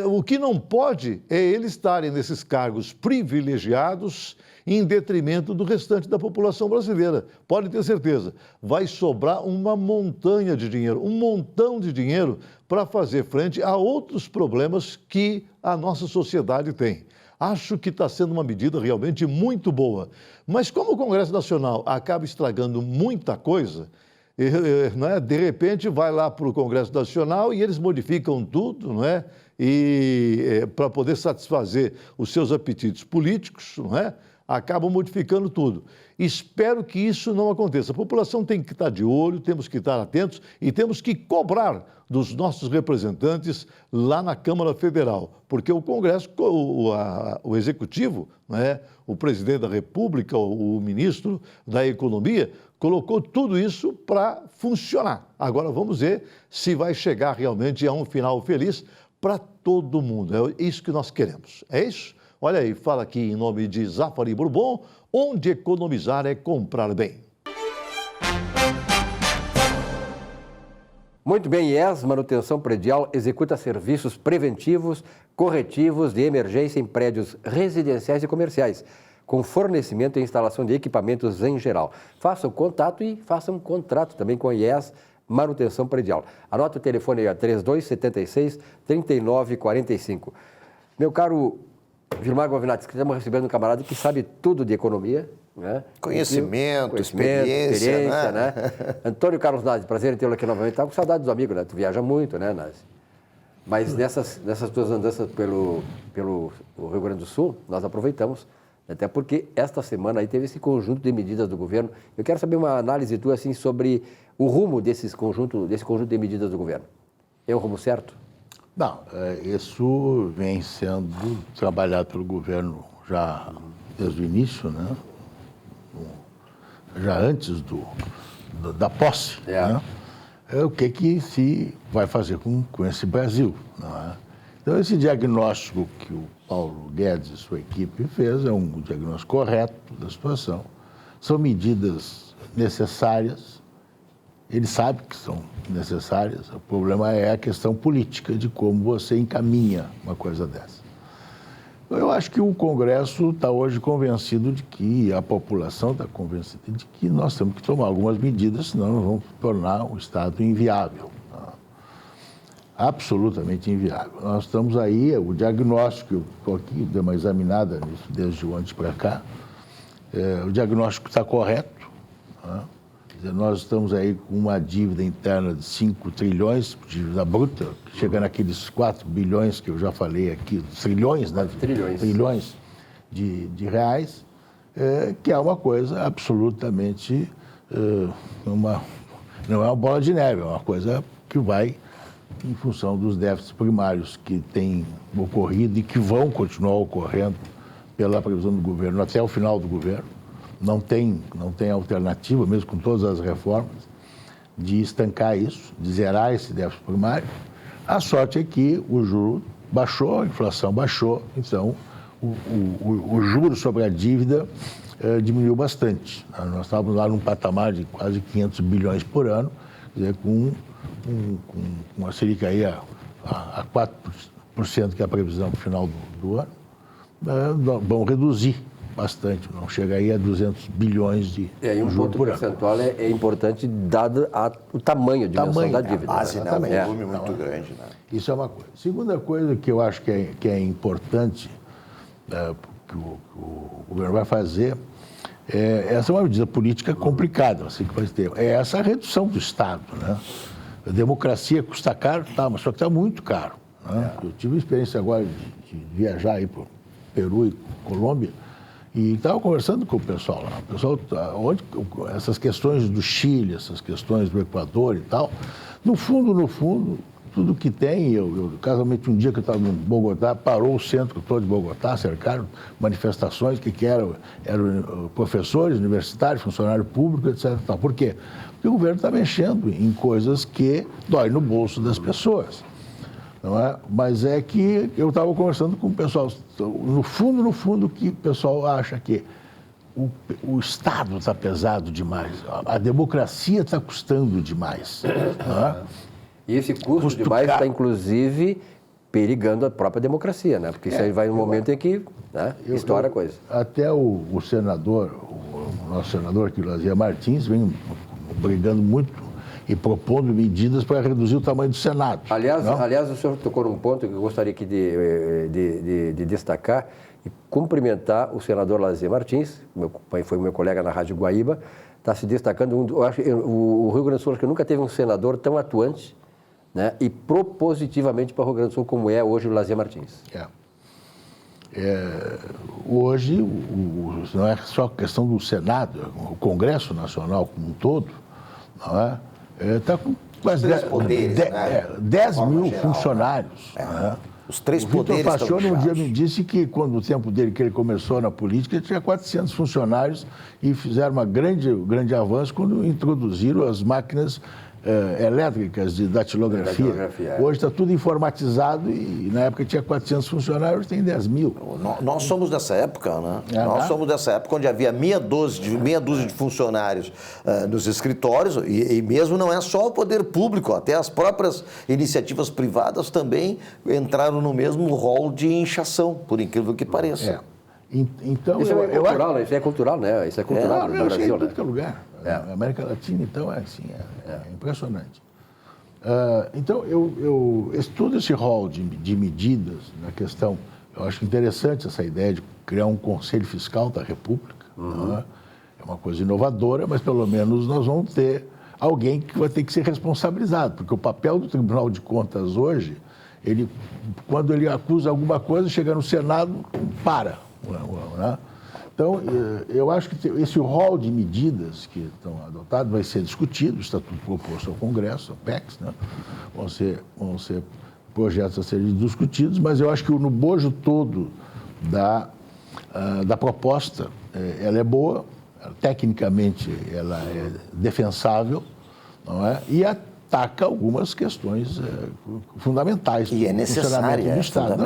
o que não pode é eles estarem nesses cargos privilegiados em detrimento do restante da população brasileira. Pode ter certeza, vai sobrar uma montanha de dinheiro, um montão de dinheiro para fazer frente a outros problemas que a nossa sociedade tem. Acho que está sendo uma medida realmente muito boa. Mas como o Congresso Nacional acaba estragando muita coisa, não é? De repente vai lá para o Congresso Nacional e eles modificam tudo, não é? Para poder satisfazer os seus apetites políticos, não é? acabam modificando tudo. Espero que isso não aconteça. A população tem que estar de olho, temos que estar atentos e temos que cobrar dos nossos representantes lá na Câmara Federal, porque o Congresso, o Executivo, né, o presidente da República, o ministro da Economia, colocou tudo isso para funcionar. Agora vamos ver se vai chegar realmente a um final feliz para todo mundo. É isso que nós queremos. É isso? Olha aí, fala aqui em nome de Zafari Bourbon, onde economizar é comprar bem. Muito bem, IES Manutenção Predial executa serviços preventivos, corretivos de emergência em prédios residenciais e comerciais, com fornecimento e instalação de equipamentos em geral. Faça o contato e faça um contrato também com a IES Manutenção Predial. Anota o telefone aí, 3276-3945. Meu caro Gilmar Govinati, estamos recebendo um camarada que sabe tudo de economia, né? Conhecimento, experiência, né? Antônio Carlos Nasi, prazer em tê-lo aqui novamente. Estava com saudade dos amigos, né? Tu viaja muito, né, Nasi? Mas nessas tuas andanças pelo Rio Grande do Sul, nós aproveitamos, até porque esta semana aí teve esse conjunto de medidas do governo. Eu quero saber uma análise tua, assim, sobre o rumo desse conjunto de medidas do governo. É o rumo certo? Não, isso vem sendo trabalhado pelo governo já desde o início, né? Já antes da posse, né? O que se vai fazer com esse Brasil, não é? Então, esse diagnóstico que o Paulo Guedes e sua equipe fez é um diagnóstico correto da situação. São medidas necessárias, ele sabe que são necessárias, o problema é a questão política de como você encaminha uma coisa dessa. Eu acho que o Congresso está hoje convencido de que, a população está convencida de que nós temos que tomar algumas medidas, senão nós vamos tornar o Estado inviável. Absolutamente inviável. Nós estamos aí, o diagnóstico, eu estou aqui, dei uma examinada nisso desde ontem para cá, o diagnóstico está correto, né? Nós estamos aí com uma dívida interna de 5 trilhões, dívida bruta, chegando àqueles 4 bilhões que eu já falei aqui, trilhões, né? Trilhões de reais, que é uma coisa absolutamente, não é uma bola de neve, é uma coisa que vai em função dos déficits primários que têm ocorrido e que vão continuar ocorrendo pela previsão do governo até o final do governo. Não tem alternativa, mesmo com todas as reformas, de estancar isso, de zerar esse déficit primário. A sorte é que o juro baixou, a inflação baixou, então o juro sobre a dívida diminuiu bastante. Nós estávamos lá num patamar de quase 500 bilhões por ano, quer dizer, com uma Selic aí a 4%, que é a previsão para o final do ano, vão reduzir bastante, não chega aí a 200 bilhões de juros por ano. Percentual é importante, dado o tamanho, a dimensão da dívida. A base, né? Um volume muito grande. Né? Isso é uma coisa. Segunda coisa que eu acho que é importante que o governo vai fazer, essa é uma medida política complicada, assim, que vai ter, é essa redução do Estado, né? A democracia custa caro, tá, mas só que está muito caro. Né? Eu tive a experiência agora de viajar aí para o Peru e Colômbia, e estava conversando com o pessoal lá. O pessoal, essas questões do Chile, essas questões do Equador e tal, no fundo, tudo que tem, eu casualmente um dia que eu estava em Bogotá, parou o centro todo de Bogotá, cercaram manifestações que eram professores, universitários, funcionário público, etc. Tal. Por quê? Porque o governo está mexendo em coisas que dói no bolso das pessoas. Não é? Mas é que eu estava conversando com o pessoal, no fundo, que o pessoal acha que o Estado está pesado demais, a democracia está custando demais. Não é? E esse custo demais está, inclusive, perigando a própria democracia, né? Porque isso aí vai num momento em que, né, estoura a coisa. Até o senador, o nosso senador aqui, Lazier Martins, vem brigando muito e propondo medidas para reduzir o tamanho do Senado. Aliás, o senhor tocou num ponto que eu gostaria aqui de destacar e cumprimentar o senador Lazier Martins, foi meu colega na Rádio Guaíba, está se destacando. Eu acho que o Rio Grande do Sul acho que nunca teve um senador tão atuante, né, e propositivamente para o Rio Grande do Sul como é hoje o Lazier Martins. Hoje, não é só questão do Senado, o Congresso Nacional como um todo, não é? Está com quase 10 mil funcionários. Né? Os três o poderes Vitor estão Pachone um dia me disse que, quando no tempo dele que ele começou na política, ele tinha 400 funcionários e fizeram um grande avanço quando introduziram as máquinas elétricas de datilografia. Hoje está tudo informatizado e na época tinha 400 funcionários, hoje tem 10 mil. Nós somos dessa época, né? Nós somos dessa época onde havia meia dúzia de funcionários nos escritórios e mesmo não é só o poder público, até as próprias iniciativas privadas também entraram no mesmo rol de inchação, por incrível que pareça. Então, isso é cultural, né? Isso é cultural no Brasil, em né? todo lugar. A América Latina, então, é impressionante. Então, eu estudo esse rol de medidas na questão. Eu acho interessante essa ideia de criar um Conselho Fiscal da República. É uma coisa inovadora, mas pelo menos nós vamos ter alguém que vai ter que ser responsabilizado, porque o papel do Tribunal de Contas hoje, quando ele acusa alguma coisa, chega no Senado, para. Né? Então, eu acho que esse rol de medidas que estão adotadas vai ser discutido, o Estatuto proposto ao Congresso, ao PEX, né? vão ser projetos a serem discutidos, mas eu acho que no bojo todo da proposta, ela é boa, tecnicamente ela é defensável, não é? E ataca algumas questões fundamentais e é necessária, do Estado.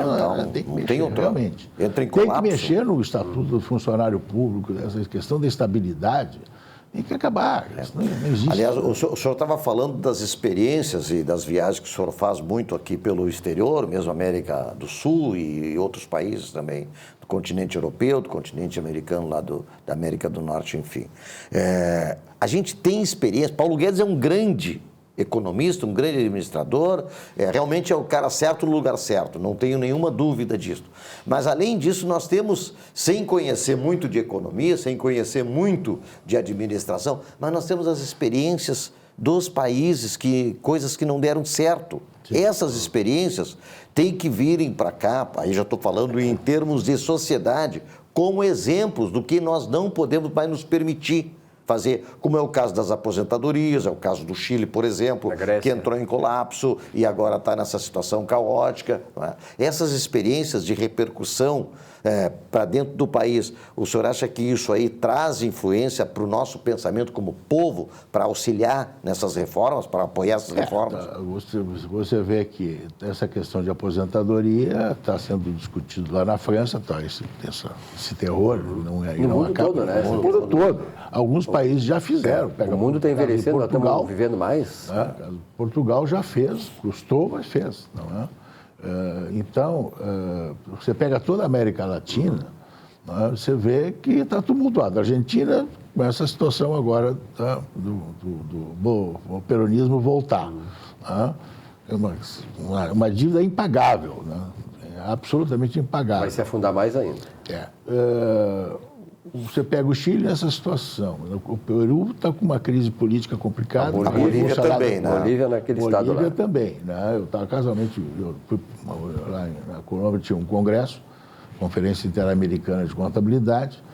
Tem que mexer, realmente. Tem que mexer no Estatuto do Funcionário Público, essa questão da estabilidade. Tem que acabar, isso não existe. Aliás, o senhor estava falando das experiências e das viagens que o senhor faz muito aqui pelo exterior, mesmo América do Sul e outros países também, do continente europeu, do continente americano, lá da América do Norte, enfim. A gente tem experiência. Paulo Guedes é um grande economista, um grande administrador, realmente é o cara certo no lugar certo, não tenho nenhuma dúvida disso. Mas, além disso, nós temos, sem conhecer muito de economia, sem conhecer muito de administração, mas nós temos as experiências dos países, coisas que não deram certo. Sim. Essas experiências têm que virem para cá, aí já estou falando em termos de sociedade, como exemplos do que nós não podemos mais nos permitir fazer, como é o caso das aposentadorias, é o caso do Chile, por exemplo, que entrou em colapso e agora está nessa situação caótica. Não é? Essas experiências de repercussão para dentro do país, o senhor acha que isso aí traz influência para o nosso pensamento como povo, para auxiliar nessas reformas, para apoiar essas reformas? Você vê que essa questão de aposentadoria está sendo discutido lá na França, tá, esse terror não mundo acaba. Todo, né? No mundo todo. Alguns países já fizeram. O mundo está envelhecendo, nós estamos vivendo mais. Portugal já fez, custou, mas fez, não é? Então, você pega toda a América Latina, você vê que está tumultuado. A Argentina, com essa situação agora do peronismo voltar. É uma dívida impagável, absolutamente impagável. Vai se afundar mais ainda. Você pega o Chile nessa situação. O Peru está com uma crise política complicada. A Bolívia também, né? Bolívia naquele estado lá. Bolívia também, né? Eu estava casualmente, eu fui lá na Colômbia, tinha um congresso, Conferência Interamericana de Contabilidade,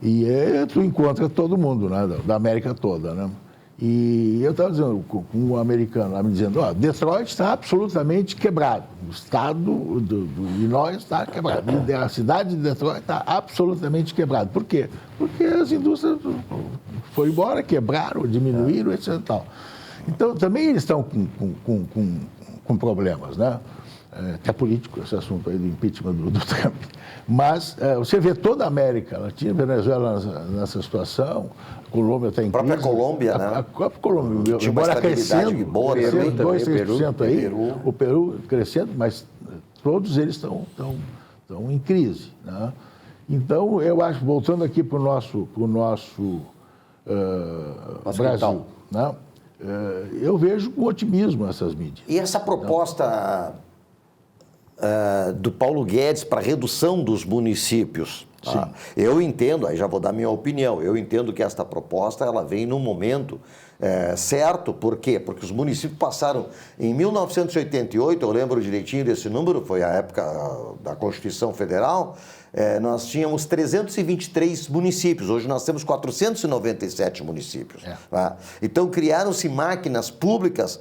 e tu encontra todo mundo, né? Da América toda, né? E eu estava dizendo, com um americano lá me dizendo, Detroit está absolutamente quebrado. O estado do Illinois está quebrado. A cidade de Detroit está absolutamente quebrada. Por quê? Porque as indústrias foram embora, quebraram, diminuíram, etc. Então, também eles estão com problemas, né? Até político, esse assunto aí do impeachment do Trump. Mas você vê toda a América Latina, Venezuela nessa situação, a Colômbia está em crise. A própria Colômbia, né? A própria Colômbia, tinha embora crescendo, boa, 2-3% aí, o Peru crescendo, mas todos eles estão em crise, né? Então, eu acho, voltando aqui para o nosso Brasil, né? Eu vejo com otimismo essas medidas. E essa proposta do Paulo Guedes para redução dos municípios, eu entendo, aí já vou dar minha opinião, eu entendo que esta proposta ela vem num momento certo, por quê? Porque os municípios passaram, em 1988, eu lembro direitinho desse número, foi a época da Constituição Federal, nós tínhamos 323 municípios, hoje nós temos 497 municípios. Tá? Então, criaram-se máquinas públicas,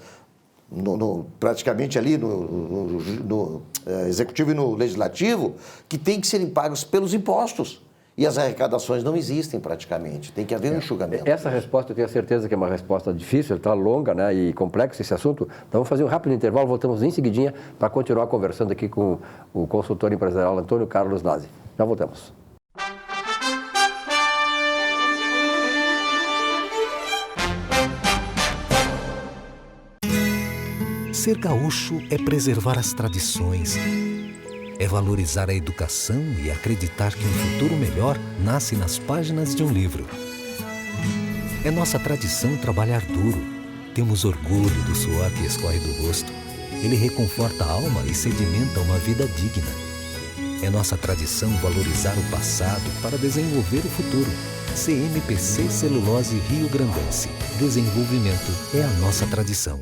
praticamente ali no Executivo e no Legislativo, que têm que serem pagos pelos impostos. E as arrecadações não existem praticamente, tem que haver um enxugamento. Essa resposta eu tenho certeza que é uma resposta difícil, está longa, né, e complexa esse assunto. Então vamos fazer um rápido intervalo, voltamos em seguidinha para continuar conversando aqui com o consultor empresarial Antônio Carlos Nazi. Já voltamos. Ser gaúcho é preservar as tradições, é valorizar a educação e acreditar que um futuro melhor nasce nas páginas de um livro. É nossa tradição trabalhar duro. Temos orgulho do suor que escorre do rosto. Ele reconforta a alma e sedimenta uma vida digna. É nossa tradição valorizar o passado para desenvolver o futuro. CMPC Celulose Rio Grandense. Desenvolvimento é a nossa tradição.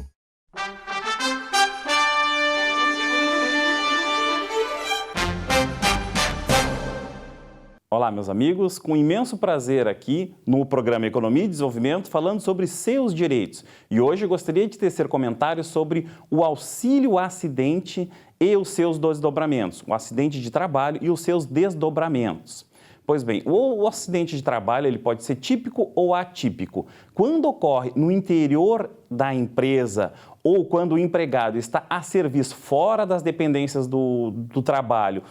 Olá, meus amigos, com imenso prazer aqui no programa Economia e Desenvolvimento, falando sobre seus direitos. E hoje eu gostaria de tecer comentários sobre o auxílio acidente e os seus desdobramentos, o acidente de trabalho e os seus desdobramentos. Pois bem, o acidente de trabalho ele pode ser típico ou atípico. Quando ocorre no interior da empresa ou quando o empregado está a serviço fora das dependências do trabalho,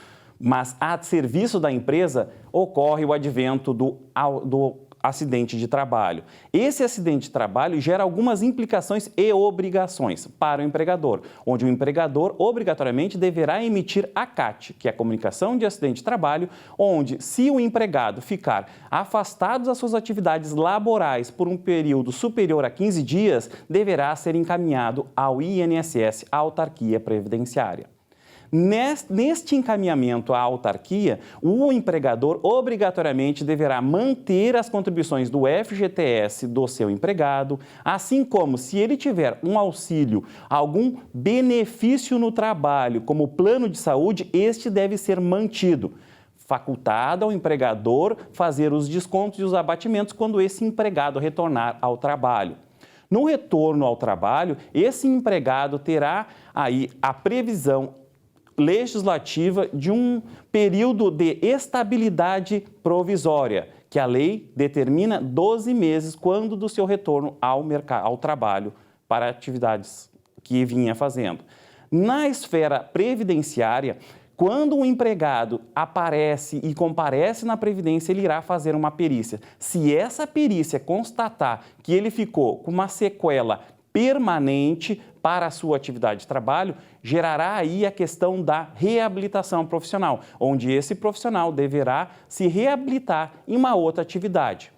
mas a serviço da empresa, ocorre o advento do acidente de trabalho. Esse acidente de trabalho gera algumas implicações e obrigações para o empregador, onde o empregador obrigatoriamente deverá emitir a CAT, que é a comunicação de acidente de trabalho, onde se o empregado ficar afastado das suas atividades laborais por um período superior a 15 dias, deverá ser encaminhado ao INSS, a autarquia previdenciária. Neste encaminhamento à autarquia, o empregador obrigatoriamente deverá manter as contribuições do FGTS do seu empregado, assim como se ele tiver um auxílio, algum benefício no trabalho, como plano de saúde, este deve ser mantido. Facultado ao empregador fazer os descontos e os abatimentos quando esse empregado retornar ao trabalho. No retorno ao trabalho, esse empregado terá aí a previsão legislativa de um período de estabilidade provisória, que a lei determina 12 meses quando do seu retorno ao trabalho para atividades que vinha fazendo. Na esfera previdenciária, quando um empregado aparece e comparece na Previdência, ele irá fazer uma perícia. Se essa perícia constatar que ele ficou com uma sequela permanente para a sua atividade de trabalho, gerará aí a questão da reabilitação profissional, onde esse profissional deverá se reabilitar em uma outra atividade.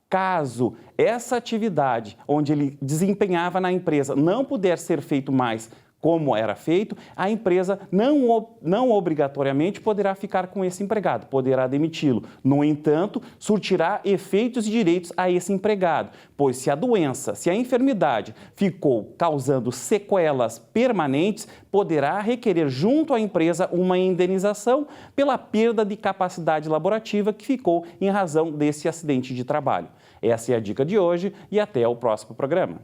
Caso essa atividade onde ele desempenhava na empresa não puder ser feito mais como era feito, a empresa não obrigatoriamente poderá ficar com esse empregado, poderá demiti-lo. No entanto, surtirá efeitos e direitos a esse empregado, pois se a doença, se a enfermidade ficou causando sequelas permanentes, poderá requerer junto à empresa uma indenização pela perda de capacidade laborativa que ficou em razão desse acidente de trabalho. Essa é a dica de hoje e até o próximo programa.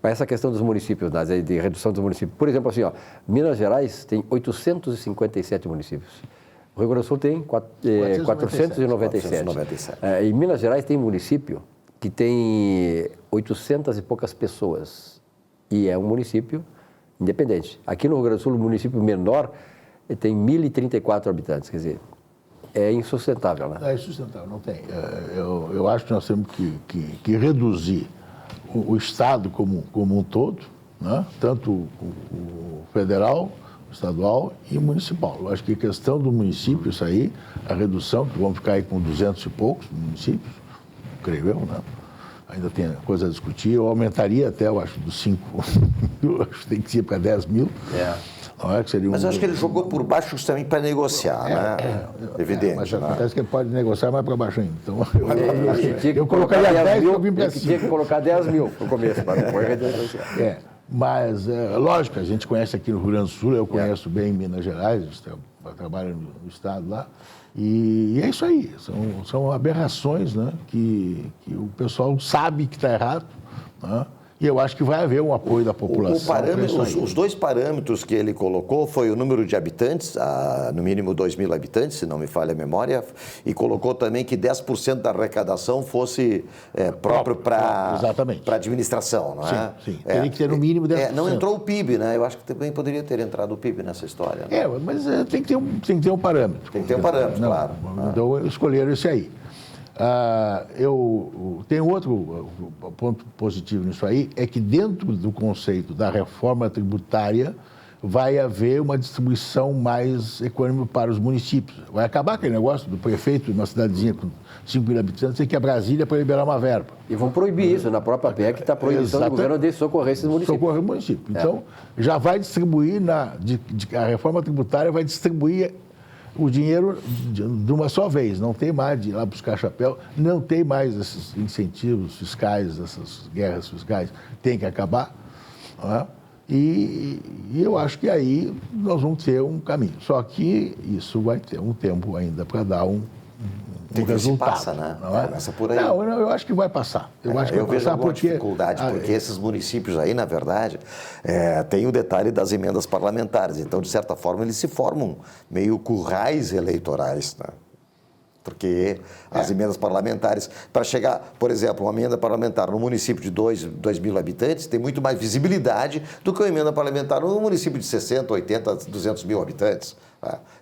Essa questão dos municípios, de redução dos municípios. Por exemplo, assim, Minas Gerais tem 857 municípios. O Rio Grande do Sul tem 497. Em Minas Gerais tem município que tem 800 e poucas pessoas. E é um município independente. Aqui no Rio Grande do Sul, o município menor tem 1.034 habitantes. Quer dizer, é insustentável, né? É insustentável, não tem. Eu acho que nós temos que reduzir o Estado como um todo, né? Tanto o federal, o estadual e o municipal. Eu acho que a questão do município, isso aí, a redução, que vamos ficar aí com 200 e poucos municípios, creio eu, né? Ainda tem coisa a discutir. Eu aumentaria até, eu acho, dos 5 mil, acho que tem que ir para 10 mil. Não é que seria mas eu acho que ele jogou por baixo justamente para negociar, né? Evidente. Mas acontece que ele pode negociar mais para baixo ainda. Então, eu colocaria 10 mil, eu vim para cima. Tinha que colocar 10 mil no começo, para depois renegociar. Mas, lógico, a gente conhece aqui no Rio Grande do Sul, eu conheço bem em Minas Gerais, eu trabalho no estado lá, e é isso aí, são aberrações, né, que o pessoal sabe que está errado, né, e eu acho que vai haver um apoio da população. Os dois parâmetros que ele colocou foi o número de habitantes, no mínimo 2.000 habitantes, se não me falha a memória, e colocou também que 10% da arrecadação fosse próprio para a administração, não é? Sim, teria que ter no mínimo 10%. Não entrou o PIB, né? Eu acho que também poderia ter entrado o PIB nessa história. Né? Mas tem que ter um parâmetro. Tem que ter um parâmetro, claro. Então, escolheram esse aí. Eu tenho outro ponto positivo nisso aí, é que dentro do conceito da reforma tributária vai haver uma distribuição mais econômica para os municípios. Vai acabar aquele negócio do prefeito de uma cidadezinha com 5.000 habitantes tem que ir a Brasília para liberar uma verba. E vão proibir isso, na própria PEC está proibição do governo de socorrer esses municípios. Socorrer o município. Então, já vai distribuir, a reforma tributária vai distribuir o dinheiro de uma só vez, não tem mais de ir lá buscar chapéu, não tem mais esses incentivos fiscais, essas guerras fiscais, tem que acabar. Não é? E eu acho que aí nós vamos ter um caminho. Só que isso vai ter um tempo ainda para dar um resultado. Passa, né? Não é? Começa por aí. Não, eu acho que vai passar. Eu vejo alguma dificuldade, porque esses municípios aí, na verdade, tem o detalhe das emendas parlamentares. Então, de certa forma, eles se formam meio currais eleitorais, né? Porque as emendas parlamentares, para chegar, por exemplo, uma emenda parlamentar no município de 2.000 habitantes, tem muito mais visibilidade do que uma emenda parlamentar no município de 60, 80, 200 mil habitantes.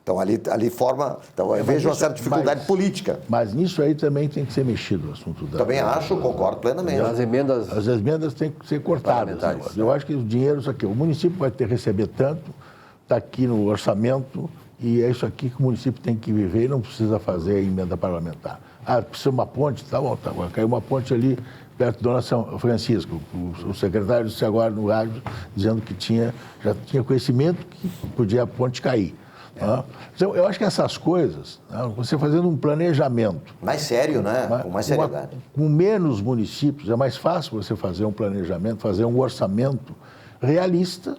Então, ali forma... Então, eu vejo uma certa dificuldade política. Mas nisso aí também tem que ser mexido o assunto da... Também acho, concordo plenamente. As emendas têm que ser cortadas. Eu acho que o dinheiro, isso aqui, o município vai ter que receber tanto, está aqui no orçamento, e é isso aqui que o município tem que viver e não precisa fazer a emenda parlamentar. Precisa uma ponte? Tá bom, caiu uma ponte ali perto de Dona São Francisco. O secretário disse agora no rádio, dizendo que já tinha conhecimento que podia a ponte cair. Então, eu acho que essas coisas, você fazendo um planejamento... Mais sério, né? Com mais seriedade. Com menos municípios, é mais fácil você fazer um planejamento, fazer um orçamento realista,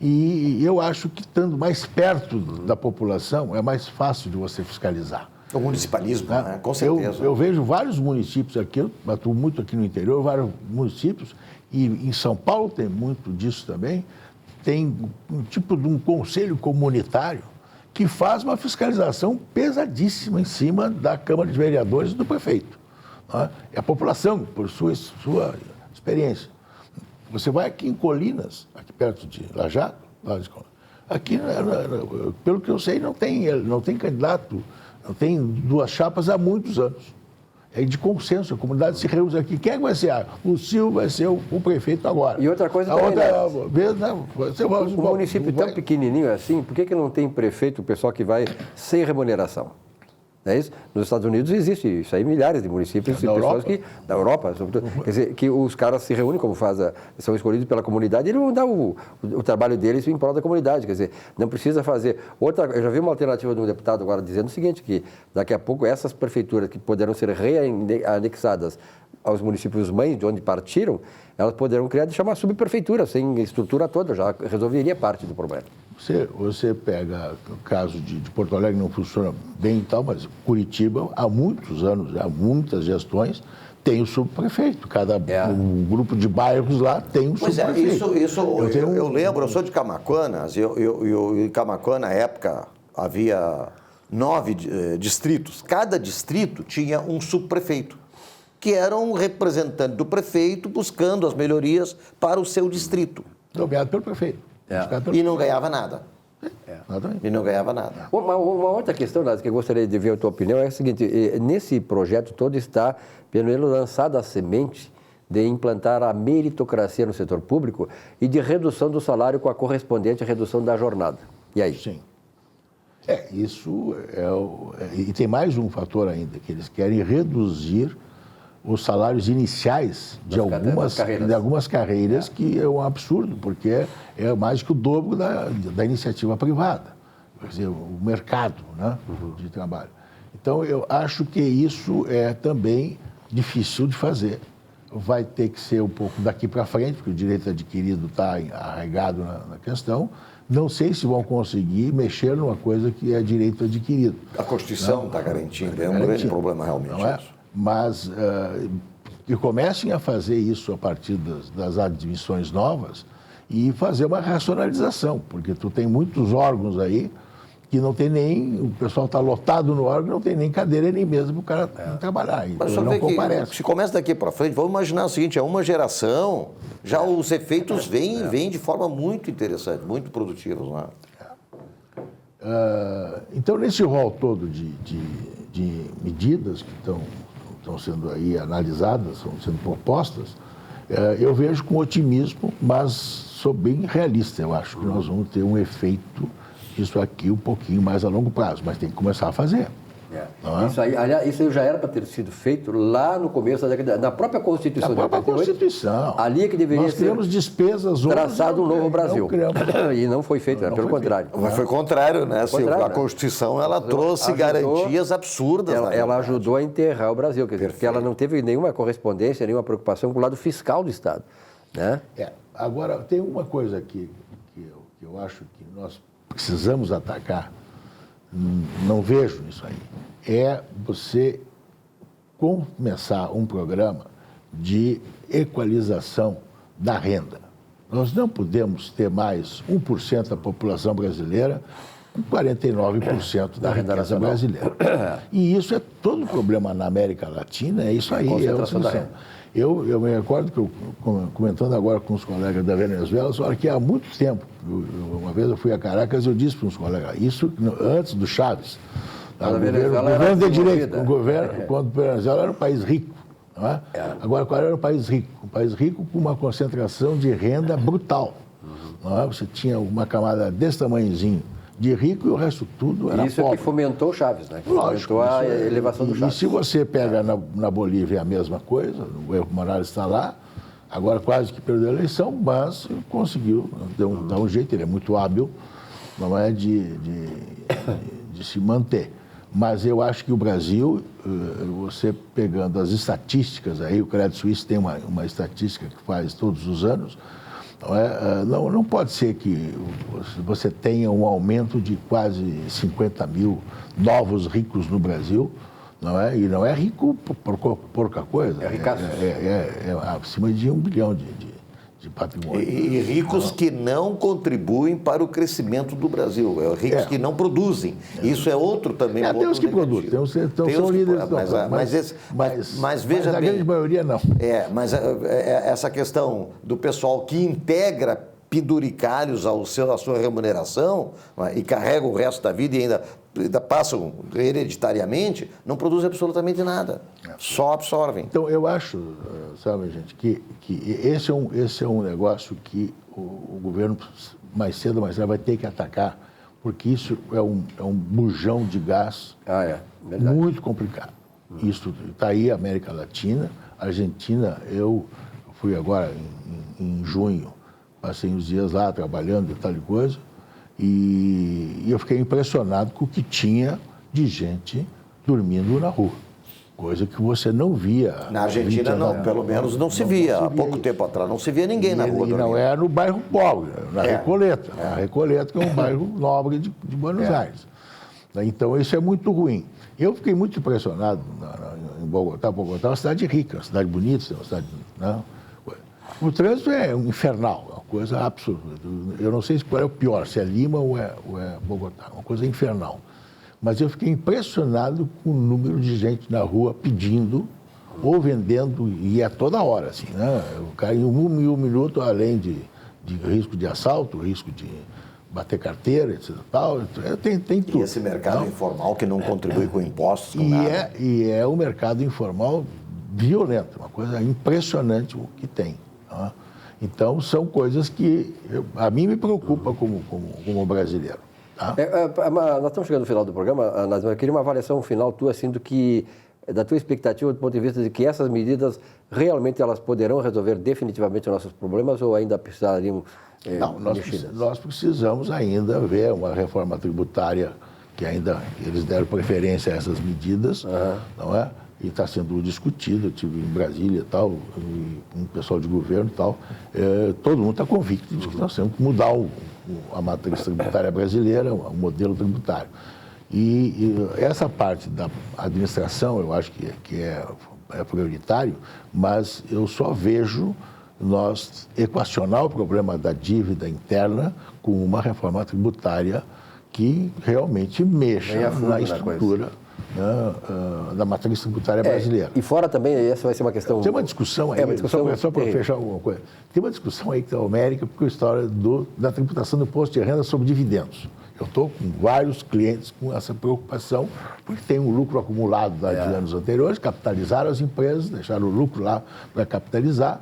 e eu acho que estando mais perto da população, é mais fácil de você fiscalizar. O municipalismo, né? Com certeza. Eu vejo vários municípios aqui, eu atuo muito aqui no interior, vários municípios, e em São Paulo tem muito disso também, tem um tipo de um conselho comunitário que faz uma fiscalização pesadíssima em cima da Câmara de Vereadores e do prefeito. É a população, por sua experiência. Você vai aqui em Colinas, aqui perto de Lajato, aqui, pelo que eu sei, não tem candidato, não tem duas chapas há muitos anos. É de consenso, a comunidade se reúne aqui. Quem é que vai ser? O Silvio vai ser o prefeito agora. E outra coisa também, o município tão pequenininho assim, por que não tem prefeito, o pessoal que vai sem remuneração? Não é isso? Nos Estados Unidos existe isso aí, milhares de municípios e pessoas da Europa, sobretudo, quer dizer, que os caras se reúnem, como são escolhidos pela comunidade, e eles vão dar o trabalho deles em prol da comunidade, quer dizer, não precisa fazer... Eu já vi uma alternativa de um deputado agora dizendo o seguinte, que daqui a pouco essas prefeituras que poderão ser reanexadas aos municípios mães, de onde partiram, elas poderão criar e chamar subprefeitura, sem estrutura toda, já resolveria parte do problema. Você pega o caso de Porto Alegre, não funciona bem e tal, mas Curitiba, há muitos anos, há muitas gestões, tem o subprefeito. Um grupo de bairros lá tem um subprefeito. Eu lembro, eu sou de Camaquanas, em Camaquã, na época, havia 9 distritos. Cada distrito tinha um subprefeito, que era um representante do prefeito buscando as melhorias para o seu distrito. Nomeado pelo prefeito. E não ganhava nada. E não ganhava nada. Uma outra questão, Lázaro, que eu gostaria de ver a tua opinião é a seguinte: nesse projeto todo está, pelo menos, lançada a semente de implantar a meritocracia no setor público e de redução do salário com a correspondente redução da jornada. E aí? Sim. Isso e tem mais um fator ainda, que eles querem reduzir os salários iniciais de algumas carreiras, que é um absurdo, porque é mais que o dobro da iniciativa privada, quer dizer, o mercado, né, de trabalho. Então, eu acho que isso é também difícil de fazer. vai ter que ser um pouco daqui para frente, porque o direito adquirido está arraigado na questão. Não sei se vão conseguir mexer numa coisa que é direito adquirido. A Constituição está garantindo, é um grande problema realmente isso. Mas que comecem a fazer isso a partir das admissões novas e fazer uma racionalização, porque tu tem muitos órgãos aí que não tem nem, o pessoal está lotado no órgão, não tem nem cadeira nem mesa para o cara trabalhar. Então Mas só não comparece. Se começa daqui para frente, vamos imaginar o seguinte, é uma geração, já os efeitos vêm de forma muito interessante, muito produtivos. Né? Então, nesse rol todo de medidas que estão sendo aí analisadas, estão sendo propostas, eu vejo com otimismo, mas sou bem realista. Eu acho que nós vamos ter um efeito isso aqui um pouquinho mais a longo prazo, mas tem que começar a fazer. Isso aí, aliás, isso já era para ter sido feito lá no começo da década, na própria Constituição. Na própria Constituição. Ali é que deveria Nós criamos ser despesas traçado um novo Brasil. Não e não foi feito, pelo contrário. Mas foi contrário, né, Silvio? A Constituição, ela trouxe garantias absurdas. Ela ajudou a enterrar o Brasil, quer dizer, porque ela não teve nenhuma correspondência, nenhuma preocupação com o lado fiscal do Estado. Né? Agora, tem uma coisa aqui que eu acho que nós precisamos atacar, não vejo isso aí, é você começar um programa de equalização da renda. Nós não podemos ter mais 1% da população brasileira com 49% da riqueza brasileira. E isso é todo o problema na América Latina, é isso aí. Eu me recordo que, comentando agora com os colegas da Venezuela, só que há muito tempo, uma vez eu fui a Caracas e eu disse para uns colegas, isso antes do Chaves, o governo de direito, quando a Venezuela era um país rico. Não é? Agora, qual era um país rico? Um país rico com uma concentração de renda brutal. Não é? Você tinha uma camada desse tamanhozinho de rico e o resto tudo era isso pobre. É que fomentou o Chaves, né? Que Lógico, fomentou a elevação do Chaves. E se você pega na Bolívia a mesma coisa, o Evo Morales está lá, agora quase que perdeu a eleição, mas conseguiu dar um jeito, ele é muito hábil, não é, de se manter. Mas eu acho que o Brasil, você pegando as estatísticas aí, o Credit Suisse tem uma estatística que faz todos os anos, não pode ser que você tenha um aumento de quase 50 mil novos ricos no Brasil, não é? E não é rico por pouca coisa. É ricaço. É acima de 1 bilhão de patrimônio. E ricos que não contribuem para o crescimento do Brasil. Ricos que não produzem. Isso é outro também. Tem os que produzem, são líderes. Mas veja a bem, grande maioria não. Mas essa questão do pessoal que integra penduricalhos à sua remuneração, e carrega o resto da vida e ainda passam hereditariamente, não produz absolutamente nada. Só absorvem. Então, eu acho, sabe, gente, que esse é um negócio que o governo, mais cedo ou mais tarde, vai ter que atacar, porque isso é um bujão de gás muito complicado. Isso está aí, América Latina, Argentina. Eu fui agora em junho, passei uns dias lá trabalhando e tal de coisa, e eu fiquei impressionado com o que tinha de gente dormindo na rua, coisa que você não via. Na Argentina, não, pelo menos não se via. Há pouco tempo atrás não se via ninguém na rua. E não é no bairro pobre, na Recoleta. A Recoleta, que é um bairro nobre de Buenos Aires. Então, isso é muito ruim. Eu fiquei muito impressionado em Bogotá. Bogotá é uma cidade rica, uma cidade bonita, uma cidade... Não? O trânsito é infernal, é uma coisa absurda. Eu não sei qual é o pior, se é Lima ou é Bogotá, uma coisa infernal. Mas eu fiquei impressionado com o número de gente na rua pedindo ou vendendo, e é toda hora, assim, né? O cara, em um minuto, além de risco de assalto, risco de bater carteira, etc. Tal, tem tudo. E esse mercado informal que não contribui com impostos, com nada. E é um mercado informal violento, uma coisa impressionante o que tem. Tá? Então, são coisas que a mim me preocupa como brasileiro. Tá? Nós estamos chegando no final do programa, eu queria uma avaliação final tua, assim, da tua expectativa, do ponto de vista de que essas medidas realmente elas poderão resolver definitivamente os nossos problemas ou ainda precisariam Não, nós precisamos ainda ver uma reforma tributária que ainda eles deram preferência a essas medidas, não é? e está sendo discutido. Eu estive em Brasília e tal, e com o pessoal de governo e tal. Todo mundo está convicto de que nós temos que mudar a matriz tributária brasileira, o modelo tributário. E essa parte da administração, eu acho que é prioritário, mas eu só vejo nós equacionar o problema da dívida interna com uma reforma tributária que realmente mexa na estrutura da matriz tributária brasileira. E fora também, essa vai ser uma questão... Tem uma discussão aí, só para fechar alguma coisa, tem uma discussão aí que está América, porque a história da tributação do imposto de renda sobre dividendos. Eu estou com vários clientes com essa preocupação, porque tem um lucro acumulado de anos anteriores, capitalizaram as empresas, deixaram o lucro lá para capitalizar.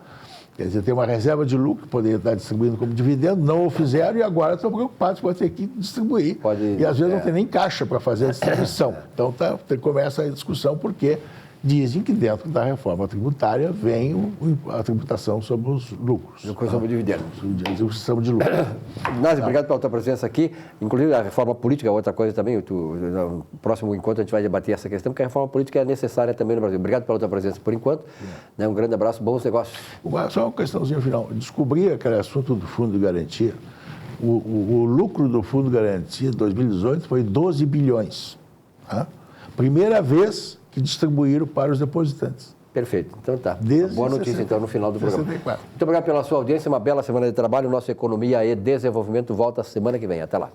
Quer dizer, tem uma reserva de lucro que poderia estar distribuindo como dividendo, não o fizeram e agora estão preocupados, pode ter que distribuir. E às vezes não tem nem caixa para fazer a distribuição. Então começa a discussão, porque dizem que dentro da reforma tributária vem a tributação sobre os lucros. Sobre dividendos. Sobre de lucro. Nazi, obrigado pela tua presença aqui. Inclusive a reforma política é outra coisa também. No próximo encontro a gente vai debater essa questão, porque a reforma política é necessária também no Brasil. Obrigado pela tua presença por enquanto. Um grande abraço, bons negócios. Só uma questãozinha final. Descobri aquele assunto do Fundo de Garantia. O lucro do Fundo de Garantia de 2018 foi 12 bilhões. Primeira vez que distribuíram para os depositantes. Perfeito. Então tá. Boa notícia, 60, então, no final do programa. 64. Muito obrigado pela sua audiência, uma bela semana de trabalho. Nossa Economia e Desenvolvimento volta semana que vem. Até lá.